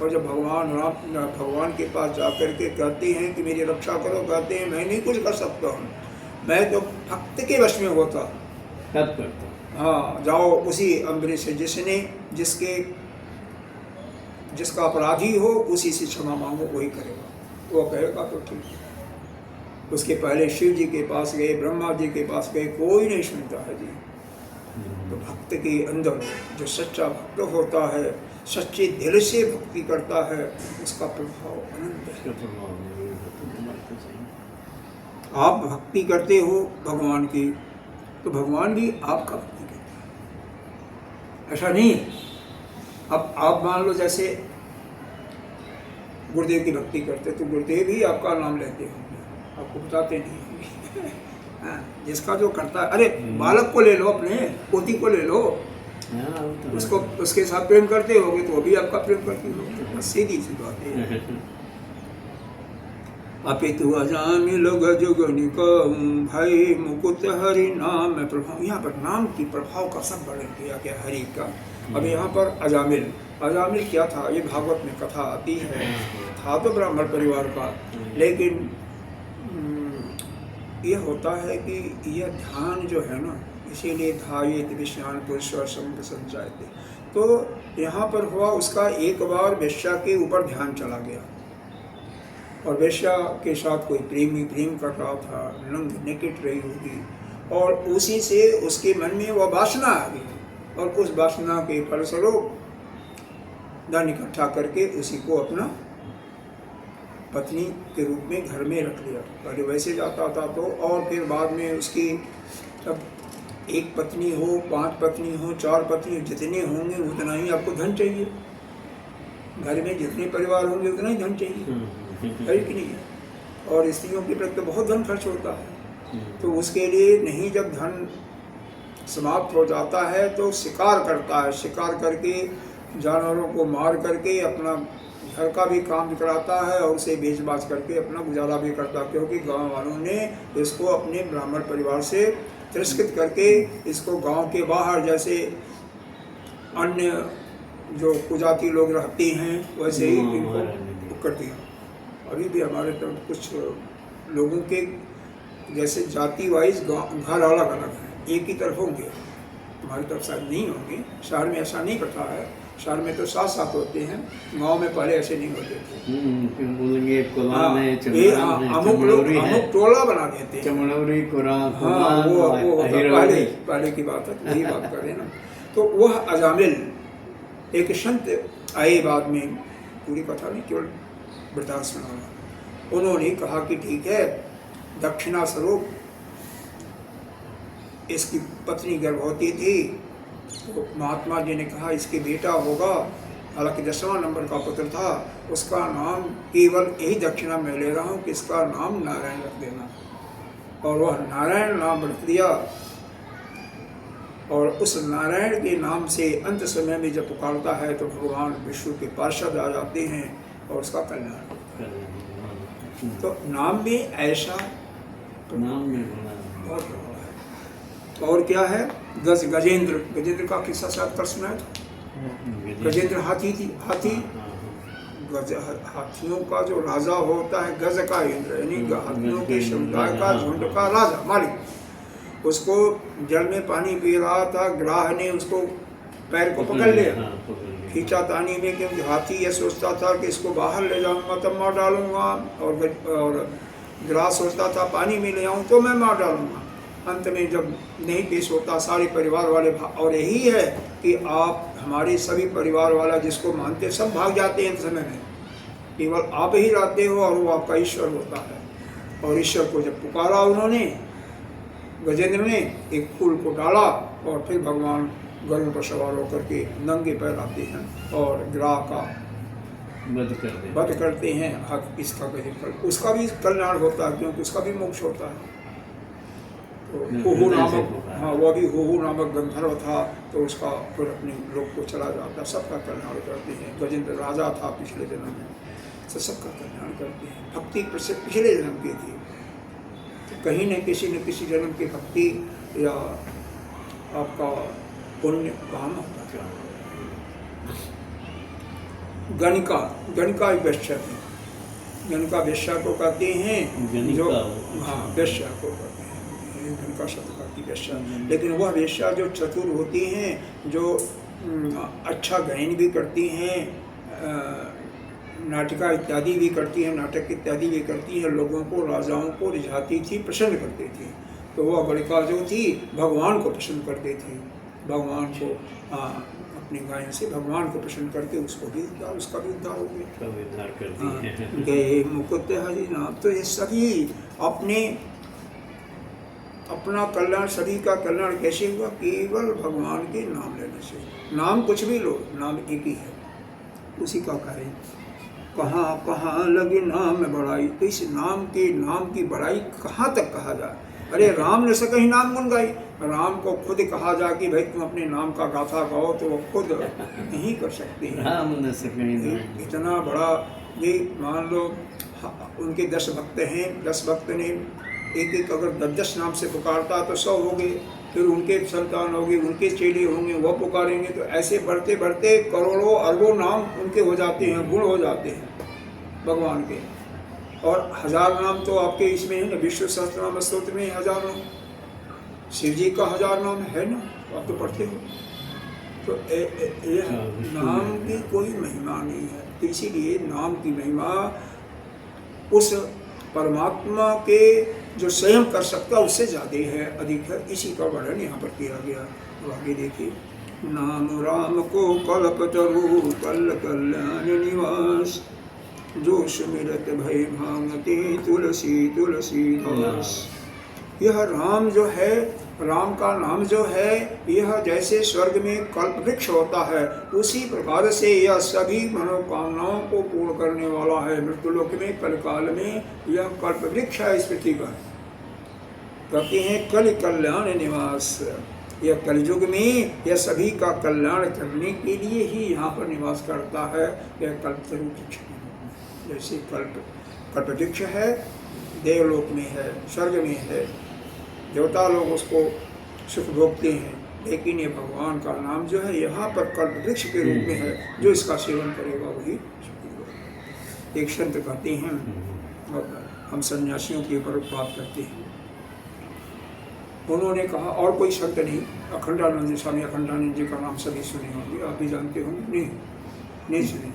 S1: और जब भगवान के पास जाकर के कहते हैं कि मेरी रक्षा करो, कहते हैं मैं नहीं कुछ कर सकता हूँ, मैं तो भक्त के वश में होता।
S3: कब करता?
S1: हाँ, जाओ उसी अम्बरीश से जिसका अपराधी हो उसी से क्षमा मांगो, वही करेगा। वो कहेगा तो ठीक। उसके पहले शिव जी के पास गए, ब्रह्मा जी के पास गए, कोई नहीं सुनता है जी। तो भक्त के अंदर जो सच्चा भक्त होता है, सच्चे दिल से भक्ति करता है, उसका प्रभाव अनंत है। आप भक्ति करते हो भगवान की, तो भगवान भी आपका भक्ति करते हैं। ऐसा नहीं है। अब आप मान लो जैसे गुरुदेव की भक्ति करते, तो गुरुदेव ही आपका नाम लेते होंगे, आपको बताते नहीं होंगे। हाँ, जिसका जो करता है, अरे बालक को ले लो, अपने पोती को ले लो, उसको उसके साथ प्रेम करते होगे तो वो भी आपका प्रेम करती होगी। सीधी सी बात है। अपितु अजामिल गजुगनि कहूँ, भाई मुकुट हरि नाम में प्रभाव। यहाँ पर नाम की प्रभाव का सब वर्णन किया गया हरि का। अब यहाँ पर अजामिल क्या था, ये भागवत में कथा आती है। था तो ब्राह्मण परिवार का, लेकिन ये होता है कि यह ध्यान जो है ना, इसीलिए ध्यायेत विषयान पुरुषः संग संजायते। तो यहाँ पर हुआ उसका एक बार वेश्या के ऊपर ध्यान चला गया और वेश्या के साथ कोई प्रेमी प्रेम कर रहा था, नंग नेकेट रही होगी और उसी से उसके मन में वह वासना आ गई और उस वासना के फलस्वरूप धन इकट्ठा करके उसी को अपना पत्नी के रूप में घर में रख लिया। पहले वैसे जाता था तो, और फिर बाद में उसकी अब एक पत्नी हो, 5 पत्नी हो, 4 पत्नी, जितने होंगे उतना ही आपको धन चाहिए। घर में जितने परिवार होंगे उतना ही धन चाहिए, है कि नहीं? और स्त्रियों के प्रति तो बहुत धन खर्च होता है। तो उसके लिए नहीं, जब धन समाप्त हो जाता है तो शिकार करता है, शिकार करके जानवरों को मार करके अपना घर का भी काम कराता है और उसे बेच बाच करके अपना गुजारा भी करता है, क्योंकि गांव वालों ने इसको अपने ब्राह्मण परिवार से तिरस्कृत करके इसको गांव के बाहर जैसे अन्य जो कुजाती लोग रहते हैं वैसे ही इनको कर दिया। अभी भी हमारे तरफ कुछ लोगों के जैसे जाति वाइज घर अलग अलग हैं, एक ही तरफ होंगे, हमारी तरफ शायद नहीं होंगे। शहर में ऐसा नहीं करता है, शहर में तो साथ साथ होते हैं, गांव में पहले ऐसे नहीं होते थे।
S3: बोलेंगे कुरान है,
S1: अमुक लोग अमुक टोला बना देते हैं,
S3: चमड़ौरी कुरान,
S1: हाँ वो पहले की बात है, यही बात कर रहे हैं ना। तो वह अजामिल एक संत आए बाद में, पूरी कथा नहीं केवल वृतांत सुना, उन्होंने कहा कि ठीक है, दक्षिणा स्वरूप इसकी पत्नी गर्भवती थी, तो महात्मा जी ने कहा इसके बेटा होगा, हालांकि 10वां नंबर का पुत्र था, उसका नाम केवल यही दक्षिणा मैं ले रहा हूँ कि इसका नाम नारायण रख देना। और वह नारायण नाम रख दिया और उस नारायण के नाम से अंत समय में जब पुकारता है तो भगवान विष्णु के पार्षद आ जाते हैं और उसका कल्याण। तो नाम में ऐसा
S3: नाम में
S1: बहुत बड़ा है। और क्या है, गजेंद्र का किस्सा शायद कर सुना है। गजेंद्र हाथी थी, हाथियों का जो राजा होता है, गज का इंद्र, यानी हाथियों के समुदाय का झुंड का राजा मालिक। उसको जल में पानी पी रहा था, ग्राह ने उसको पैर को पकड़ लिया, खींचा तानी में, क्योंकि हाथी ये सोचता था कि इसको बाहर ले जाऊंगा तब मार डालूंगा, और ग्राह सोचता था पानी में ले आऊँ तो मैं मार डालूंगा। अंत में जब नहीं पेश होता, सारे परिवार वाले और यही है कि आप हमारे सभी परिवार वाला जिसको मानते सब भाग जाते हैं समय में, केवल आप ही रहते हो और वो आपका ईश्वर होता है। और ईश्वर को जब पुकारा उन्होंने, गजेंद्र ने एक फूल को डाला और फिर भगवान गरुड़ पर सवार होकर के नंगे पैर आते हैं और ग्राह का वध करते हैं। हक इसका गजेंद्र, उसका भी कल्याण होता है क्योंकि उसका भी मोक्ष होता है। हुहु नामक, हाँ वह भी हुहु नामक गंधर्व था, तो उसका फिर अपने लोक को चला जाता, सबका कल्याण करते हैं। गजेंद्र राजा था पिछले जन्म में, तो सबका कल्याण करते हैं। भक्ति पिछले जन्म की थी, तो कहीं न किसी जन्म की भक्ति या आपका पुण्य काम होता है। गणिका एक वेश्या थी, गणिका वेश्या को कहते हैं, जो हाँ वेश्या को कहते हैं, गणिका शब्द का की वेश्या। लेकिन वह वेश्या जो चतुर होती हैं, जो अच्छा गायन भी करती हैं, नाटिका इत्यादि भी करती हैं, नाटक इत्यादि भी करती हैं, लोगों को, राजाओं को रिझाती थी, प्रसन्न करती थी। तो वह गणिका जो थी भगवान को प्रसन्न करती थी, भगवान को अपने गायन से भगवान को प्रसन्न करके उसको भी उद्धार, उसका भी उद्धार हो गया। गए मुकुट हरि नाम। तो ये सभी अपना कल्याण, सभी का कल्याण कैसे हुआ? केवल भगवान के नाम लेने से। नाम कुछ भी लो, नाम एक ही है, उसी का कार्य। कहाँ कहाँ लगे नाम बढ़ाई, तो इस नाम की बढ़ाई कहाँ तक कहा जाए? अरे राम ने सके ही नाम गुण गाई, राम को खुद कहा जा कि भाई तुम अपने नाम का गाथा गाओ तो वो खुद नहीं कर सकते हैं।
S3: राम ने सके
S1: इतना बड़ा, ये मान लो उनके 10 भक्त हैं, 10 भक्त ने एक अगर 10 नाम से पुकारता तो 100 हो गए, फिर उनके संतान होंगे, उनके चेले होंगे, वह पुकारेंगे, तो ऐसे बढ़ते बढ़ते करोड़ों अरबों नाम उनके हो जाते हैं, गुण हो जाते हैं भगवान के। और 1000 नाम तो आपके इसमें है ना, विष्णु सहस्त्रनाम स्तोत्र में 1000 नाम, शिव जी का 1000 नाम है ना, आप तो पढ़ते हो। तो यह नाम की कोई महिमा नहीं है। तो इसीलिए नाम की महिमा उस परमात्मा के जो स्वयं कर सकता है उससे ज़्यादा है, अधिक है। इसी का वर्णन यहाँ पर किया गया। तो आगे देखिए, नाम राम को कल्पतरु कल कल्याण निवास, जो सुमिरत भय भांगते तुलसी तुलसी दास। यह राम जो है, राम का नाम जो है, यह जैसे स्वर्ग में कल्प वृक्ष होता है, उसी प्रकार से यह सभी मनोकामनाओं को पूर्ण करने वाला है। मृत्युलोक में कलकाल में यह कल्प वृक्ष है इस पृथ्वी पर। कहते हैं कल कल्याण निवास, यह कलयुग में यह सभी का कल्याण करने के लिए ही यहाँ पर निवास करता है। यह कल्पतरु वृक्ष के रूप में, जैसे कल्प वृक्ष है, देवलोक में है, स्वर्ग में है, देवता लोग उसको सुख भोगते हैं, लेकिन ये भगवान का नाम जो है यहाँ पर कल्प वृक्ष के रूप में है। जो इसका सेवन करेगा वही सुखी होगा। एक संत कहते हैं, और हम सन्यासियों के ऊपर बात करते हैं, उन्होंने कहा, और कोई संत नहीं, अखंडानंद स्वामी अखंडानंद जी का नाम सभी सुने होंगे, आप भी जानते होंगे। नहीं सुने?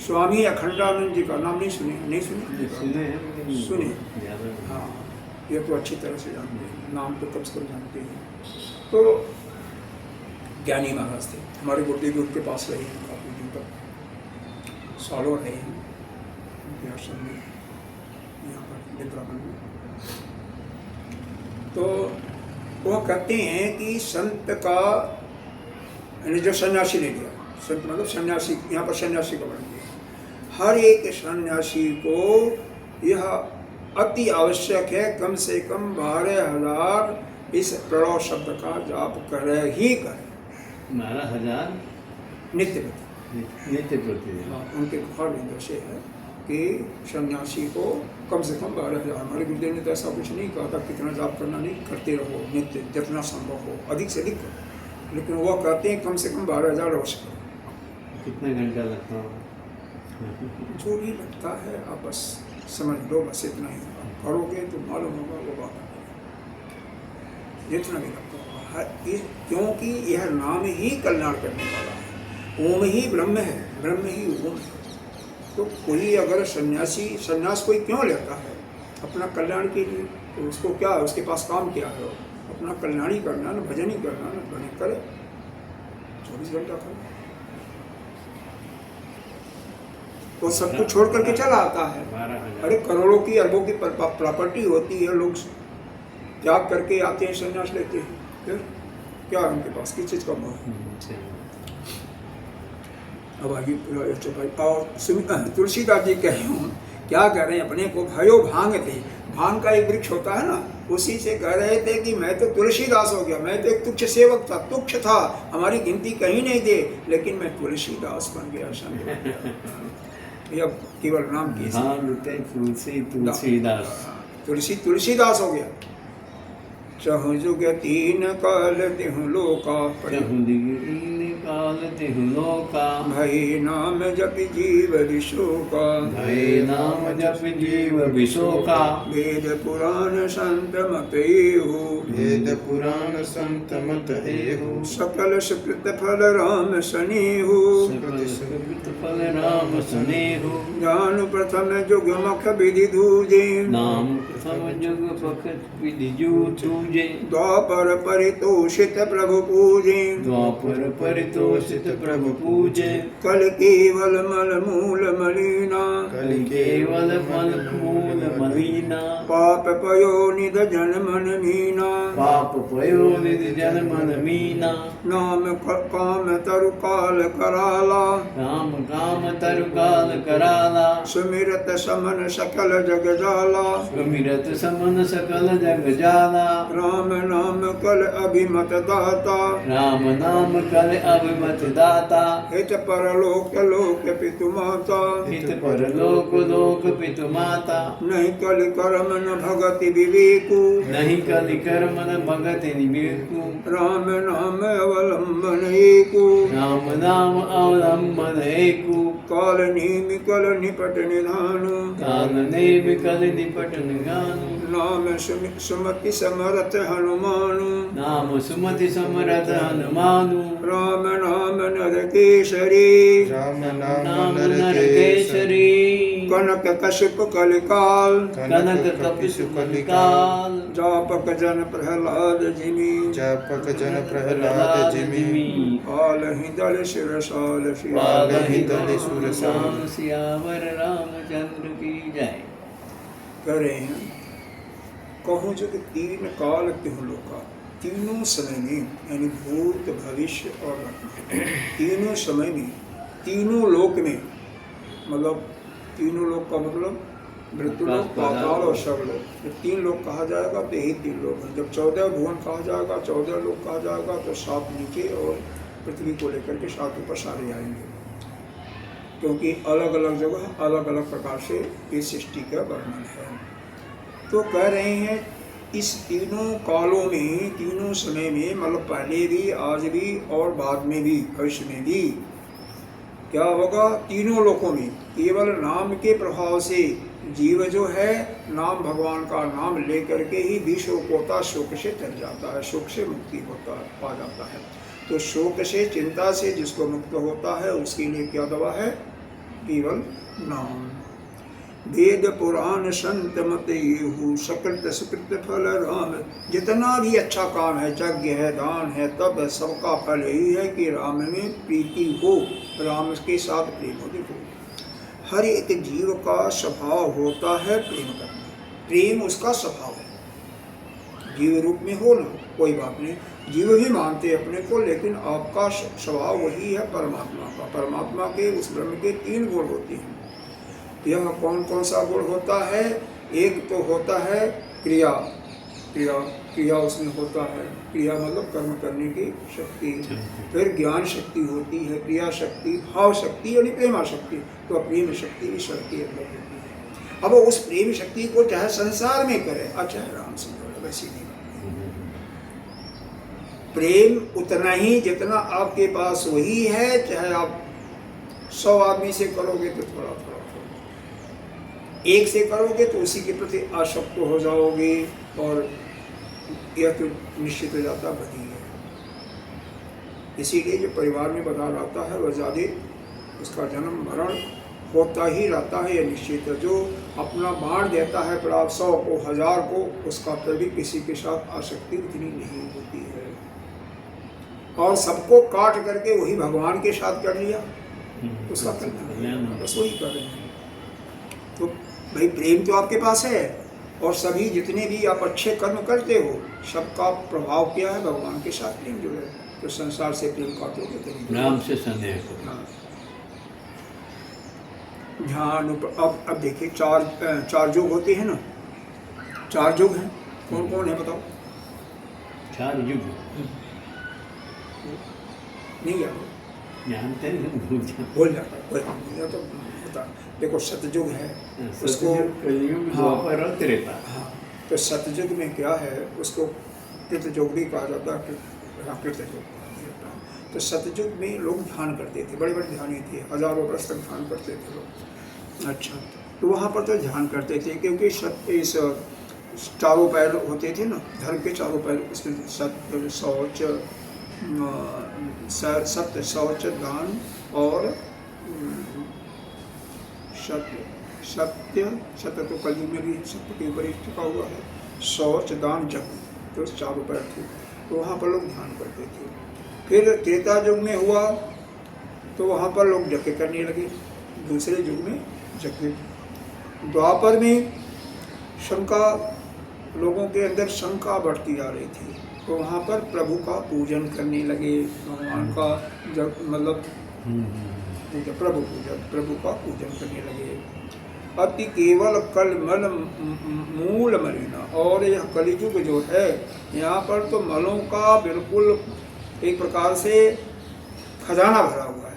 S1: स्वामी अखंडानंद जी का नाम नहीं सुने? नहीं सुने? सुने। हाँ, ये तो अच्छी तरह से जानते हैं, नाम तो कब से कब जानते हैं। तो ज्ञानी महाराज थे, हमारे गुरुदेव उनके पास रहे हैं काफ़ी दिन तक, सालों रहे हैं उनके आश्रम में, यहाँ पर वृंदावन में। तो वह कहते हैं कि संत का, यानी जो सन्यासी ले लिया, संत मतलब सन्यासी, यहाँ पर सन्यासी का वर्णन किया। हर एक सन्यासी को यह अति आवश्यक है, कम से कम 12,000 इस प्रणव शब्द का जाप करे ही करे।
S3: 12,000
S1: नित्य प्रति। हाँ, उनके घर में से है कि सन्यासी को कम से कम 12,000, हमारे गुरुदेव ने तो ऐसा कुछ नहीं कहा था कितना जाप करना, नहीं, करते रहो नित्य जितना संभव हो, अधिक से अधिक करो, लेकिन वह कहते हैं कम से कम 12,000 अवश्य करो।
S3: कितना घंटा लगता है?
S1: जो भी लगता है आप बस समझ लो, बस इतना ही करोगे तो मालूम होगा वो बात, जितना भी लगता है, क्योंकि यह नाम ही कल्याण करने वाला है। ओम ही ब्रह्म है, ब्रह्म ही ओम है। तो कोई अगर सन्यास कोई क्यों लेता है? अपना कल्याण के लिए। तो उसको क्या है, उसके पास काम क्या है? अपना कल्याण ही करना ना, भजन ही करना ना, भजन करे 24 घंटा करे। वो सब कुछ छोड़ करके चला आता है। अरे करोड़ों की अरबों की प्रॉपर्टी होती है, लोग त्याग करके आते हैं, संन्यास लेते हैं, फिर क्या उनके पास किस चीज़ का मोह? अब आगे और तुलसीदास जी कहे हूँ, क्या कह रहे हैं, अपने को भयो भांग थे, भांग का एक वृक्ष होता है ना, उसी से कह रहे थे कि मैं तो तुलसीदास हो गया, मैं तो एक तुच्छ सेवक था, तुच्छ था, हमारी गिनती कहीं नहीं दे, लेकिन मैं तुलसीदास बन गया, यह केवल नाम की तुलसीदास हो गया। चहु जुग तीन काल तिहु लोका, भई नाम जप जीव विशोका, वेद पुराण संत मत एहु, सकल सुकृत फल राम सनेहु, जानु प्रथम जुग मख विधि दूजे, द्वापर परितोषित प्रभु पूजे, कल केवल मल मूल मलिना, पाप पयो निध जन मन मीना, नाम काम तरु कराला, सुमिरत समन सकल जग जाला, राम नाम कल अभिमत दाता,
S3: वरत दाता
S1: हित परलोक लोक पितु माता
S3: हित परलोक लोक पितु माता
S1: नहीं कल कर्म न भगति विवेकु
S3: नहीं कलि कर्म न भगति निवेकु
S1: राम नाम अवलंबन एकु
S3: राम नाम अवलंबन एकु
S1: काल नीम कल निपट निधानु
S3: काल नेम कल निपट निगानु
S1: नाम सुमति समरथ हनुमानु
S3: नाम सुमति समरथ हनुमानु
S1: राम नाम नर केसरी
S2: राम
S3: नाम
S2: नाम
S3: नर केसरी
S1: कनक कश्यप कलिकाल
S3: कनक कपिसु कलिकाल
S1: जापक जन प्रहलाद जिमी
S2: जापक जन प्रहलाद जिमि
S1: आलहि दल शिरसाल
S3: पालहि
S1: सिया
S3: दल सुरसाम सियावर रामचंद्र की जय।
S1: कह रहे हैं कहूँ जो कि तीन काल त्यों लोका तीनों समय में यानी भूत भविष्य और वर्तमान तीनों समय में तीनों लोक में मतलब तीनों लोक का मतलब मृत्यु लोक पाताल और शवलोक। जब तीन लोक कहा जाएगा तो यही तीन लोक हैं। जब 14 भुवन कहा जाएगा 14 लोक कहा जाएगा तो 7 नीचे और पृथ्वी को लेकर के 7 ऊपर सारे आएंगे, क्योंकि अलग अलग जगह अलग अलग प्रकार से इस सृष्टि का वर्णन है। तो कह रहे हैं इस तीनों कालों में तीनों समय में मतलब पहले भी आज भी और बाद में भी भविष्य में भी क्या होगा, तीनों लोकों में केवल नाम के प्रभाव से जीव जो है नाम भगवान का नाम लेकर के ही भी शोक होता, शोक से टल जाता है, शोक से मुक्ति होता पा जाता है। तो शोक से चिंता से जिसको मुक्त होता है उसके लिए क्या दवा है, केवल नाम। वेद पुराण संत मत येहू सकृत सुकृत फल राम। जितना भी अच्छा काम है, यज्ञ है, दान है, तब सबका फल यही है कि राम में प्रीति हो, राम के साथ प्रेम हो। देखो हर एक जीव का स्वभाव होता है प्रेम करना, प्रेम उसका स्वभाव है। जीव रूप में हो ना कोई बात नहीं, जीव भी मानते हैं अपने को, लेकिन आपका स्वभाव वही है परमात्मा का। परमात्मा के उस ब्रह्म के 3 गुण होते हैं। यह कौन कौन सा गुण होता है, एक तो होता है क्रिया, क्रिया क्रिया उसमें होता है, क्रिया मतलब कर्म करने की शक्ति। फिर ज्ञान शक्ति होती है, क्रिया शक्ति, भाव शक्ति यानी प्रेमा शक्ति। तो प्रेम शक्ति ईश्वर के अंदर होती है। अब उस प्रेम शक्ति को चाहे संसार में करे, अच्छा राम से जोड़े, वैसे नहीं। प्रेम उतना ही जितना आपके पास वही है, चाहे आप 100 आदमी से करोगे तो थोड़ा थोड़ा, एक से करोगे तो उसी के प्रति आसक्त हो जाओगे, और यह तो निश्चित हो जाता बधी है। इसीलिए जो परिवार में बधा रहता है वह ज़्यादा उसका जन्म मरण होता ही रहता है, यह निश्चित है। जो अपना बांट देता है प्राप्त 100 को 1000 को, उसका कभी किसी के साथ आसक्ति उतनी नहीं होती है। और सबको काट करके वही भगवान के साथ कर लिया, उसका करना बस वही कर रहे हैं। तो भाई प्रेम तो आपके पास है, और सभी जितने भी आप अच्छे कर्म करते हो सबका प्रभाव क्या है, भगवान के साथ प्रेम जुड़े। तो संसार से प्रेम काटोगे तो
S3: नाम से स्नेह को।
S1: ध्यान। अब देखिए 4 युग होते हैं ना, 4 युग हैं। कौन कौन है बताओ?
S3: 4 युग
S1: नहीं याद
S3: जानते हैं,
S1: भूल जाता कोई तो होता। देखो सतयुग है, उसको
S3: कलयुग द्वापर और त्रेता।
S1: हाँ, तो सतयुग में क्या है, उसको कृतयुग भी कहा जाता है, कृतयुग। तो सतयुग में लोग ध्यान करते थे, बड़े बड़े ध्यानी थे, हजारों वर्ष तक ध्यान करते थे लोग। अच्छा, तो वहाँ पर तो ध्यान करते थे, क्योंकि इस चारों पैर होते थे ना, धर्म के चारों पैर, उसमें सत्य शौच, सत्य शौच दान और सत्य तो कलयुग में भी सत्य के ऊपर टिका हुआ है, शौच दान जप, तो 4 पैर थे। तो वहाँ पर लोग ध्यान करते थे। फिर त्रेता युग में हुआ तो वहाँ पर लोग यज्ञ करने लगे, दूसरे युग में यज्ञ। द्वापर में शंका, लोगों के अंदर शंका बढ़ती जा रही थी, तो वहाँ पर प्रभु का पूजन करने लगे, भगवान का जब मतलब प्रभु का पूजन करने लगे। अति केवल कल मल मूल मलिना। और यह कलियुग जो है, यहाँ पर तो मलों का बिल्कुल एक प्रकार से खजाना भरा हुआ है।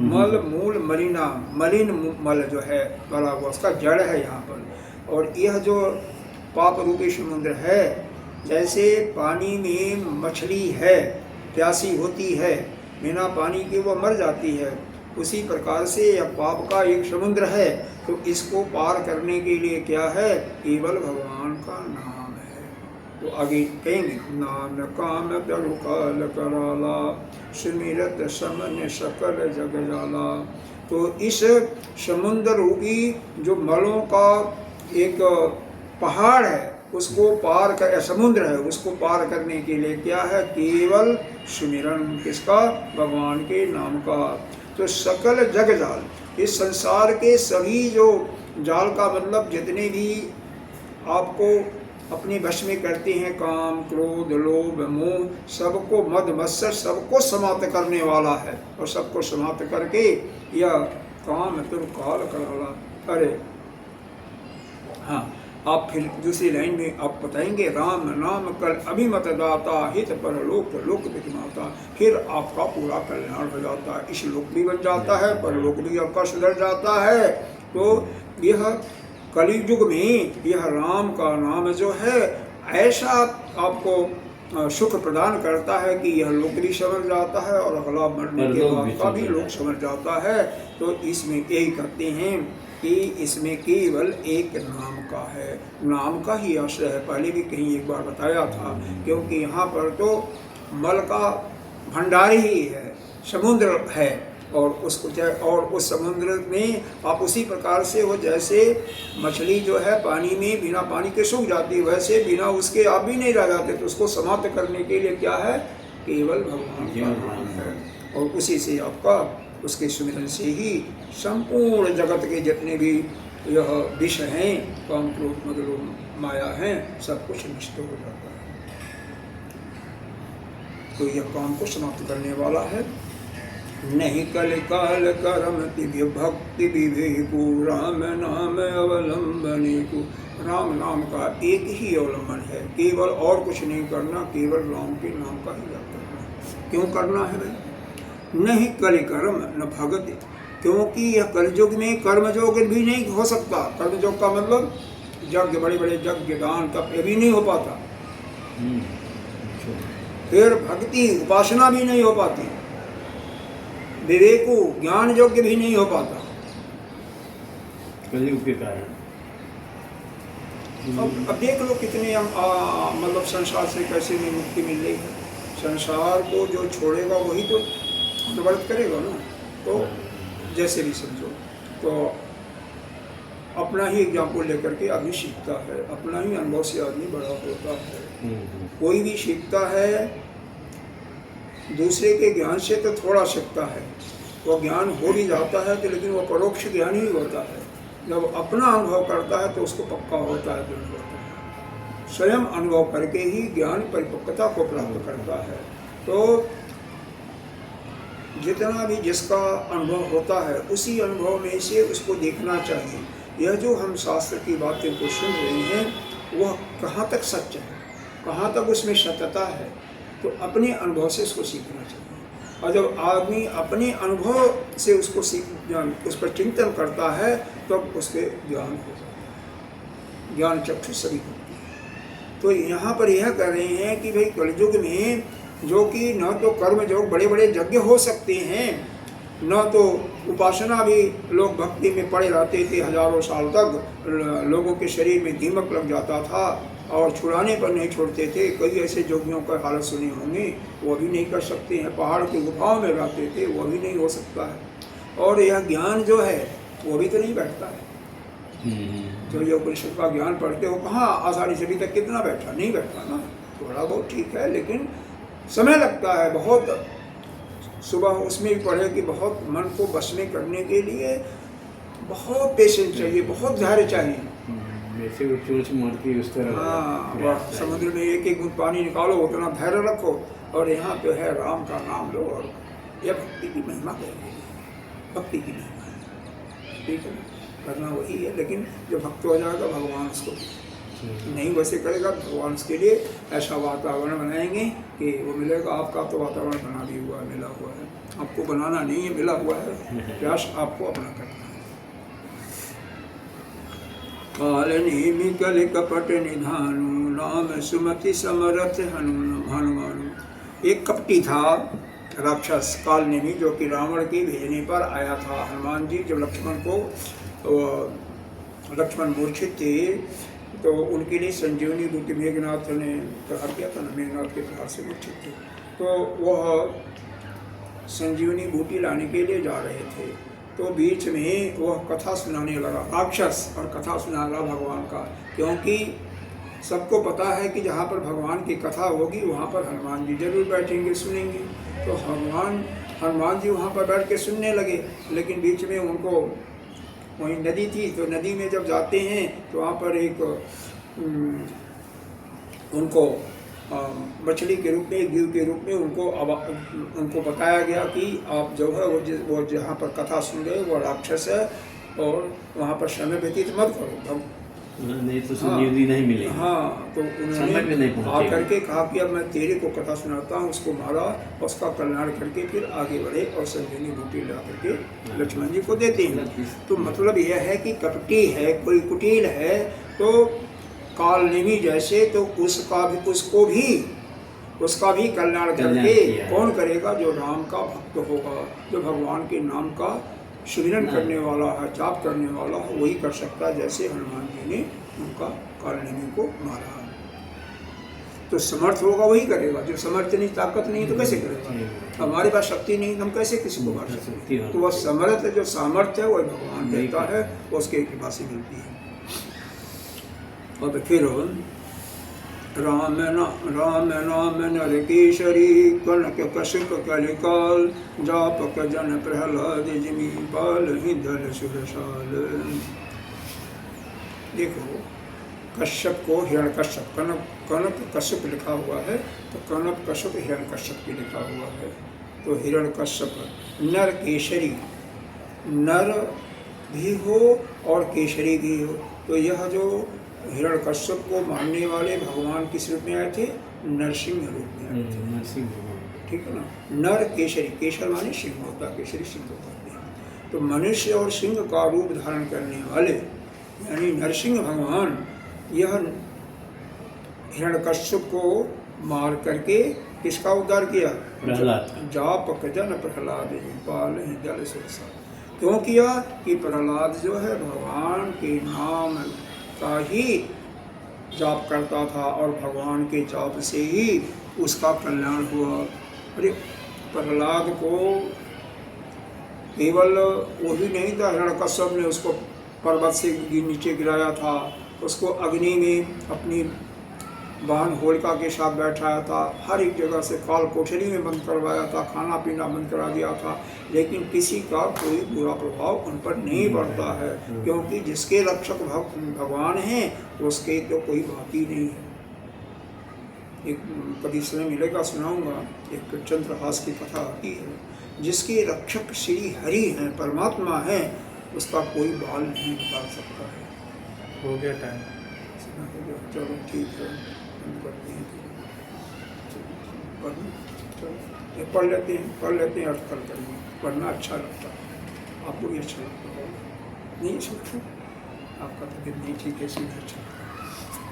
S1: मल मूल मलिना, मलिन मल जो है भरा हुआ, उसका जड़ है यहाँ पर। और यह जो पाप रूपी समुद्र है, जैसे पानी में मछली है, प्यासी होती है, बिना पानी के वो मर जाती है, उसी प्रकार से यह पाप का एक समुद्र है। तो इसको पार करने के लिए क्या है? केवल भगवान का नाम है। तो आगे कहेंगे, नाम काम तरु काल कराला, सुमिरत समन सकल जग जाला। तो इस समुद्र रूपी जो मलों का एक पहाड़ है, उसको पार कर, समुद्र है, उसको पार करने के लिए क्या है? केवल सुमिरन, किसका? भगवान के नाम का। तो सकल जग जाल, इस संसार के सभी जो जाल का मतलब जितने भी आपको अपने वश में करते हैं, काम क्रोध लोभ मोह, सबको मद मत्सर सबको समाप्त करने वाला है। और सबको समाप्त करके यह काम तुर काल कराला। अरे हाँ, आप फिर दूसरी लाइन में आप बताएंगे, राम नाम कल अभिमत दाता, हित परलोक लोक विमाता। फिर आपका पूरा कल्याण हो जाता है, इस लोक भी बन जाता है, परलोक भी आपका सुधर जाता है। तो यह कलियुग में यह राम का नाम जो है ऐसा आपको सुख प्रदान करता है कि यह लोक भी समझ जाता है और अगला मरने के बाद का भी लोक समझ जाता है। तो इसमें यही कहते हैं कि इसमें केवल एक नाम का है, नाम का ही आश्रय है। पहले भी कहीं एक बार बताया था, क्योंकि यहाँ पर तो मल का भंडार ही है, समुद्र है, और उसको और उस समुद्र में आप उसी प्रकार से हो, जैसे मछली जो है पानी में बिना पानी के सूख जाती है, वैसे बिना उसके आप भी नहीं रह जाते। तो उसको समाप्त करने के लिए क्या है? केवल भगवान का नाम है। और उसी से आपका, उसके सुमिरन से ही संपूर्ण जगत के जितने भी यह विष हैं, काम क्रोध मद लोभ माया हैं, सब कुछ नष्ट हो जाता है। तो यह काम को समाप्त करने वाला है। नहीं कल काल करम तिभ्य भक्ति विवेकु, राम नाम अवलंबने को। राम नाम का एक ही अवलंबन है, केवल और कुछ नहीं करना, केवल राम के नाम का ही जप करना। क्यों करना है भाई? नहीं कल कर्म न भगति, क्योंकि यह कलयुग में कर्मयोग भी नहीं हो सकता। कर्मयोग का मतलब यज्ञ, बड़े बड़े यज्ञ दान तप भी नहीं हो पाता। फिर भक्ति उपासना भी नहीं हो पाती, विवेको ज्ञान योग्य भी नहीं हो पाता
S3: कलयुग के कारण।
S1: अब देख लो कितने मतलब संसार से कैसे नहीं मुक्ति मिल रही है। संसार को जो छोड़ेगा वही तो व्रत करेगा ना। तो जैसे भी समझो, तो अपना ही एग्जाम्पल लेकर के आदमी सीखता है, अपना ही अनुभव से आदमी बड़ा होता है। कोई भी सीखता है दूसरे के ज्ञान से तो थोड़ा सीखता है, वो ज्ञान हो भी जाता है तो, लेकिन वो परोक्ष ज्ञान ही होता है। जब अपना अनुभव करता है तो उसको पक्का होता है, दृढ़ होता है। स्वयं अनुभव करके ही ज्ञान परिपक्वता को प्राप्त करता है। तो जितना भी जिसका अनुभव होता है, उसी अनुभव में से उसको देखना चाहिए। यह जो हम शास्त्र की बातें को सुन रहे हैं, वह कहाँ तक सच है, कहाँ तक उसमें सत्यता है, तो अपने अनुभव से उसको सीखना चाहिए। और जब आदमी अपने अनुभव से उसको उस पर चिंतन करता है, तब उसके ज्ञान हो जाता है, ज्ञान चक्षु सभी होती है। तो यहाँ पर यह कह रहे हैं कि भाई कलयुग में जो कि न तो कर्म योग बड़े बड़े यज्ञ हो सकते हैं, न तो उपासना भी, लोग भक्ति में पड़े रहते थे हजारों साल तक, लोगों के शरीर में दीमक लग जाता था और छुड़ाने पर नहीं छोड़ते थे। कई ऐसे योगियों का हालत सुने होंगे, वो भी नहीं कर सकते हैं। पहाड़ की गुफाओं में रहते थे, वो भी नहीं हो सकता है। और यह ज्ञान जो है वो भी तो नहीं बैठता है। जो ये उपनिषद का ज्ञान पढ़ते हो, कहाँ आसानी से अभी तक कितना बैठा? नहीं बैठा ना। थोड़ा बहुत ठीक है, लेकिन समय लगता है बहुत। सुबह उसमें भी पढ़े कि बहुत मन को बस में करने के लिए बहुत पेशेंस चाहिए, बहुत धैर्य चाहिए।
S3: जैसे वो चोंच मारती है उस तरह।
S1: हाँ, समुद्र में एक एक बूंद पानी निकालो, उतना धैर्य रखो। और यहाँ पे है राम का नाम लो, और यह भक्ति की महिमा करेगी, भक्ति की महिमा है। ठीक है, करना वही है, लेकिन जो भक्त हो जाएगा भगवान उसको नहीं वैसे करेगा भगवान उसके लिए ऐसा वातावरण बनाएंगे कि वो मिलेगा। आपका तो वातावरण बना भी हुआ है, मिला हुआ है, आपको बनाना नहीं है, मिला हुआ है, प्रयास आपको अपना करना है। काल नेमि कल कपट निधानु राम सुमति समरथ हनुमानु। एक कपटी था राक्षस काल नेमि, जो कि रावण के भेजने पर आया था। हनुमान जी जब लक्ष्मण मूर्छित थे तो उनके लिए संजीवनी बूटी मेघनाथ ने प्रहार किया था ना, मेघनाथ के प्रहार से मूर्छित थे, तो वह संजीवनी बूटी लाने के लिए जा रहे थे। तो बीच में वह कथा सुनाने लगा, राक्षस, और कथा सुना रहा भगवान का, क्योंकि सबको पता है कि जहाँ पर भगवान की कथा होगी वहाँ पर हनुमान जी जरूर बैठेंगे, सुनेंगे। तो हनुमान जी वहाँ पर बैठ के सुनने लगे, लेकिन बीच में उनको वहीं नदी थी, तो नदी में जब जाते हैं तो वहाँ पर एक उनको मछली के रूप में, जीव के रूप में उनको बताया गया कि आप जो है वो जहाँ पर कथा सुन रहे वो राक्षस है और वहाँ पर समय व्यतीत मत करो,
S3: नहीं तो संजीवनी नहीं मिलेगी।
S1: हाँ, तो उन्होंने आकर के कहा कि अब मैं तेरे को कथा सुनाता हूँ। उसको मारा, उसका कल्याण करके फिर आगे बढ़े और संजीवनी बूटी ला करके लक्ष्मण जी को देते हैं। तो मतलब यह है कि कपटी है, कोई कुटिल है, तो काल नेमि जैसे, तो उसका भी कल्याण करके कौन करेगा? जो राम का भक्त होगा, जो भगवान के नाम का सुमिरन करने वाला है, जाप करने वाला है, वही कर सकता है। जैसे हनुमान जी ने उनका काल नेमि को मारा, तो समर्थ होगा वही करेगा। जो समर्थ नहीं, ताकत नहीं, तो कैसे करेगा? हमारे पास शक्ति नहीं, हम कैसे किसी को मार सकते? तो वह समर्थ, जो सामर्थ्य है वही भगवान देता है, उसके कृपा से मिलती है। और फिर राम नाम नर केसरी कनक कश्यप कलिकाल जापक जन प्रहलाद जिमी पाल ही दल सुरसाल। देखो, कश्यप को हिरण्यकश्यप, कनक कश्यप लिखा हुआ है, तो कनक कश्यप हिरण्यकश्यप भी लिखा हुआ है। तो हिरण्यकश्यप नर केसरी, नर भी हो और केसरी भी हो। तो यह जो हिरण्यकश्यप को मारने वाले भगवान किस रूप में आए थे? नरसिंह रूप में आए थे।
S3: नरसिंह,
S1: ठीक है ना। नर केसरी, केसर माने सिंह होता, केसरी सिंह होता है। तो मनुष्य और सिंह का रूप धारण करने वाले यानी नरसिंह भगवान यह हिरण्यकश्यप को मार करके किसका उद्धार किया?
S3: प्रहलाद।
S1: जापक जन प्रहलाद पाल जल सुरसा। क्यों किया? कि प्रहलाद जो है भगवान के नाम का ही जाप करता था और भगवान के जाप से ही उसका कल्याण हुआ। अरे प्रहलाद को केवल वही नहीं था, हिरण्यकश्यप ने उसको पर्वत से नीचे गिराया था, उसको अग्नि में अपनी बहन होलिका के साथ बैठाया था, हर एक जगह से काल कोठरी में बंद करवाया था, खाना पीना बंद करा दिया था, लेकिन किसी का कोई बुरा प्रभाव उन पर नहीं पड़ता है, क्योंकि जिसके रक्षक भगवान हैं उसके तो कोई बात ही नहीं है। एक कभी समय मिलेगा सुनाऊंगा, एक चंद्रहास की कथा आती है, जिसके रक्षक श्री हरि हैं, परमात्मा हैं, उसका कोई बाल नहीं निकाल सकता है।
S2: हो गया टाइम।
S1: चलो ठीक है, हम करते हैं। चलो पढ़ लेते हैं, अर्थ कल करेंगे। पढ़ना अच्छा लगता है, आपको भी अच्छा लगता है नहीं? सोचो आपका तबियत नहीं ठीक है, इसलिए अच्छा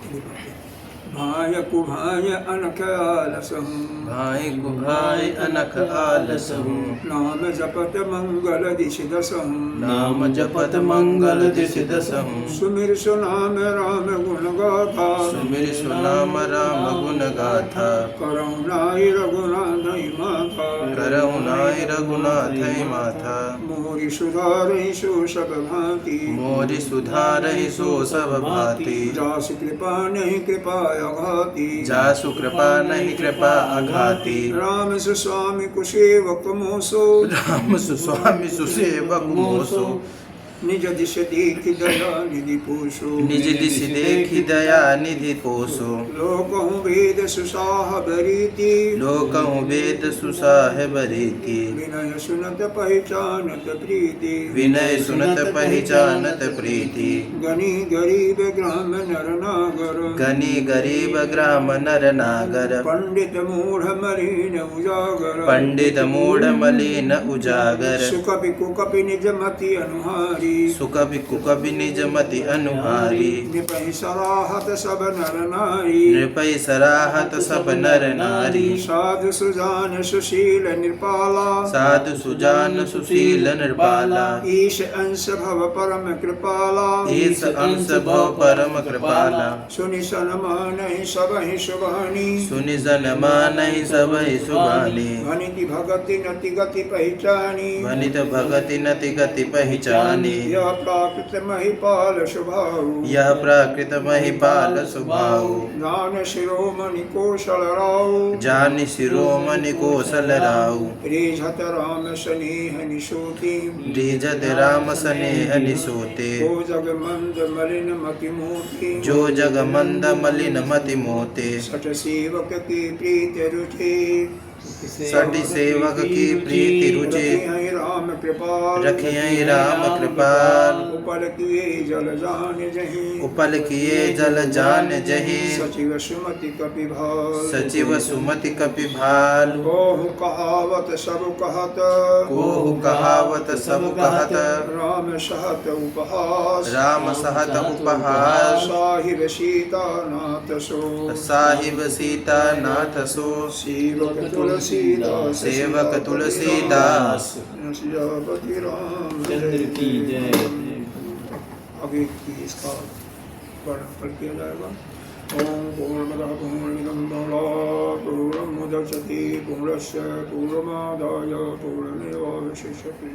S1: लगता है। भाय कुभाय अनख आलसहु,
S2: भाई कुभाई अनख आलसहु,
S1: नाम जपत मंगल दिश दसहु,
S2: नाम जपत मंगल दिश दसहु,
S1: सुमिर सुनाम राम गुण गाथा,
S2: सुमिर सुनाम राम गुण गाथा,
S1: करुणाई रघुनाथई माथा,
S2: करुणाई रघुनाथई माथा,
S1: मोरि सुधारहि सो सब भांति,
S2: मोरि सुधारहि सो सब भांति,
S1: जासु कृपा नहीं कृपा अघाति,
S2: जासु कृपा नहीं कृपा अघाति,
S1: राम सुस्वामी कुसेवक मोसो,
S2: राम सुस्वामी सुसेवक मोसो,
S1: निज दिश देख दया निधि पोषो
S2: निज दिश देखि दया निधि पोषो
S1: लोकहु वेद सुसाहब रीति
S2: लोकहु वेद सुसाहेब रीति
S1: विनय सुनत पहचानत प्रीति
S2: विनय सुनत पहचानत प्रीति
S1: गनी गरीब ग्राम नर नागर
S2: गनी गरीब ग्राम नर नागर
S1: पंडित मूढ़ मलिन उजागर
S2: पंडित मूढ़ मलिन उजागर
S1: सुकपि कुकपि निज मति अनुहारी
S2: सुकपि कुकपि निज मति अनुहारी
S1: निपहि सराहत सब नर नारी
S2: नृपै सराहत सब नर नारी
S1: साधु सुजान सुशील निरपाला
S2: साधु सुजान सुशील नृपाला
S1: ईश अंश भव परम कृपाला
S2: ईश अंश भव परम कृपाला
S1: सुनि सनमान सबहि सुभानी
S2: सुनि सनमानहि सबहि सुभानी
S1: भनिति भगति नति गति पहचानी
S2: वनित भगति नति गति पहचानी
S1: यह प्राकृत महिपाल स्वभाव
S2: यह प्राकृत महिपाल स्वभाव
S1: ज्ञान शिरोमणि कौशल राव
S2: जानि शिरोमणि कौशल राव
S1: रेझत राम स्नेह निशोति
S2: रीजत राम स्नेह निसोते
S1: को जग मंद मलिन मति मोति
S2: जो जग मंद मलिन मति मोते
S1: सठ सेवक की प्रीत रुचि
S2: सठ सेवक की प्रीति रुचि
S1: रखियै राम कृपाल
S2: रखियै राम कृपाल
S1: उपल किए जल जान जहि
S2: उपल किए जल जान जहि
S1: सचिव सुमति कपि भाल
S2: सचिव सुमति कपि भाल
S1: कोहु कहावत सब कहत
S2: कोहु कहावत सब कहत
S1: राम सहत उपहास
S2: राम सहत उपहास
S1: साहिब सीता नाथ सो
S2: साहिब सीता नाथ सो
S1: सेवक तुलसीदास
S2: सेवक तुलसीदास
S1: सियापति राम
S3: चंद्र की जय।
S1: आगे की इसका वर्णन पर किया जाएगा। ओम पूर्णमदः पूर्णमिदं पूर्णात् पूर्णमुदच्यते पूर्णस्य पूर्णमादाय पूर्णमेवावशिष्यते।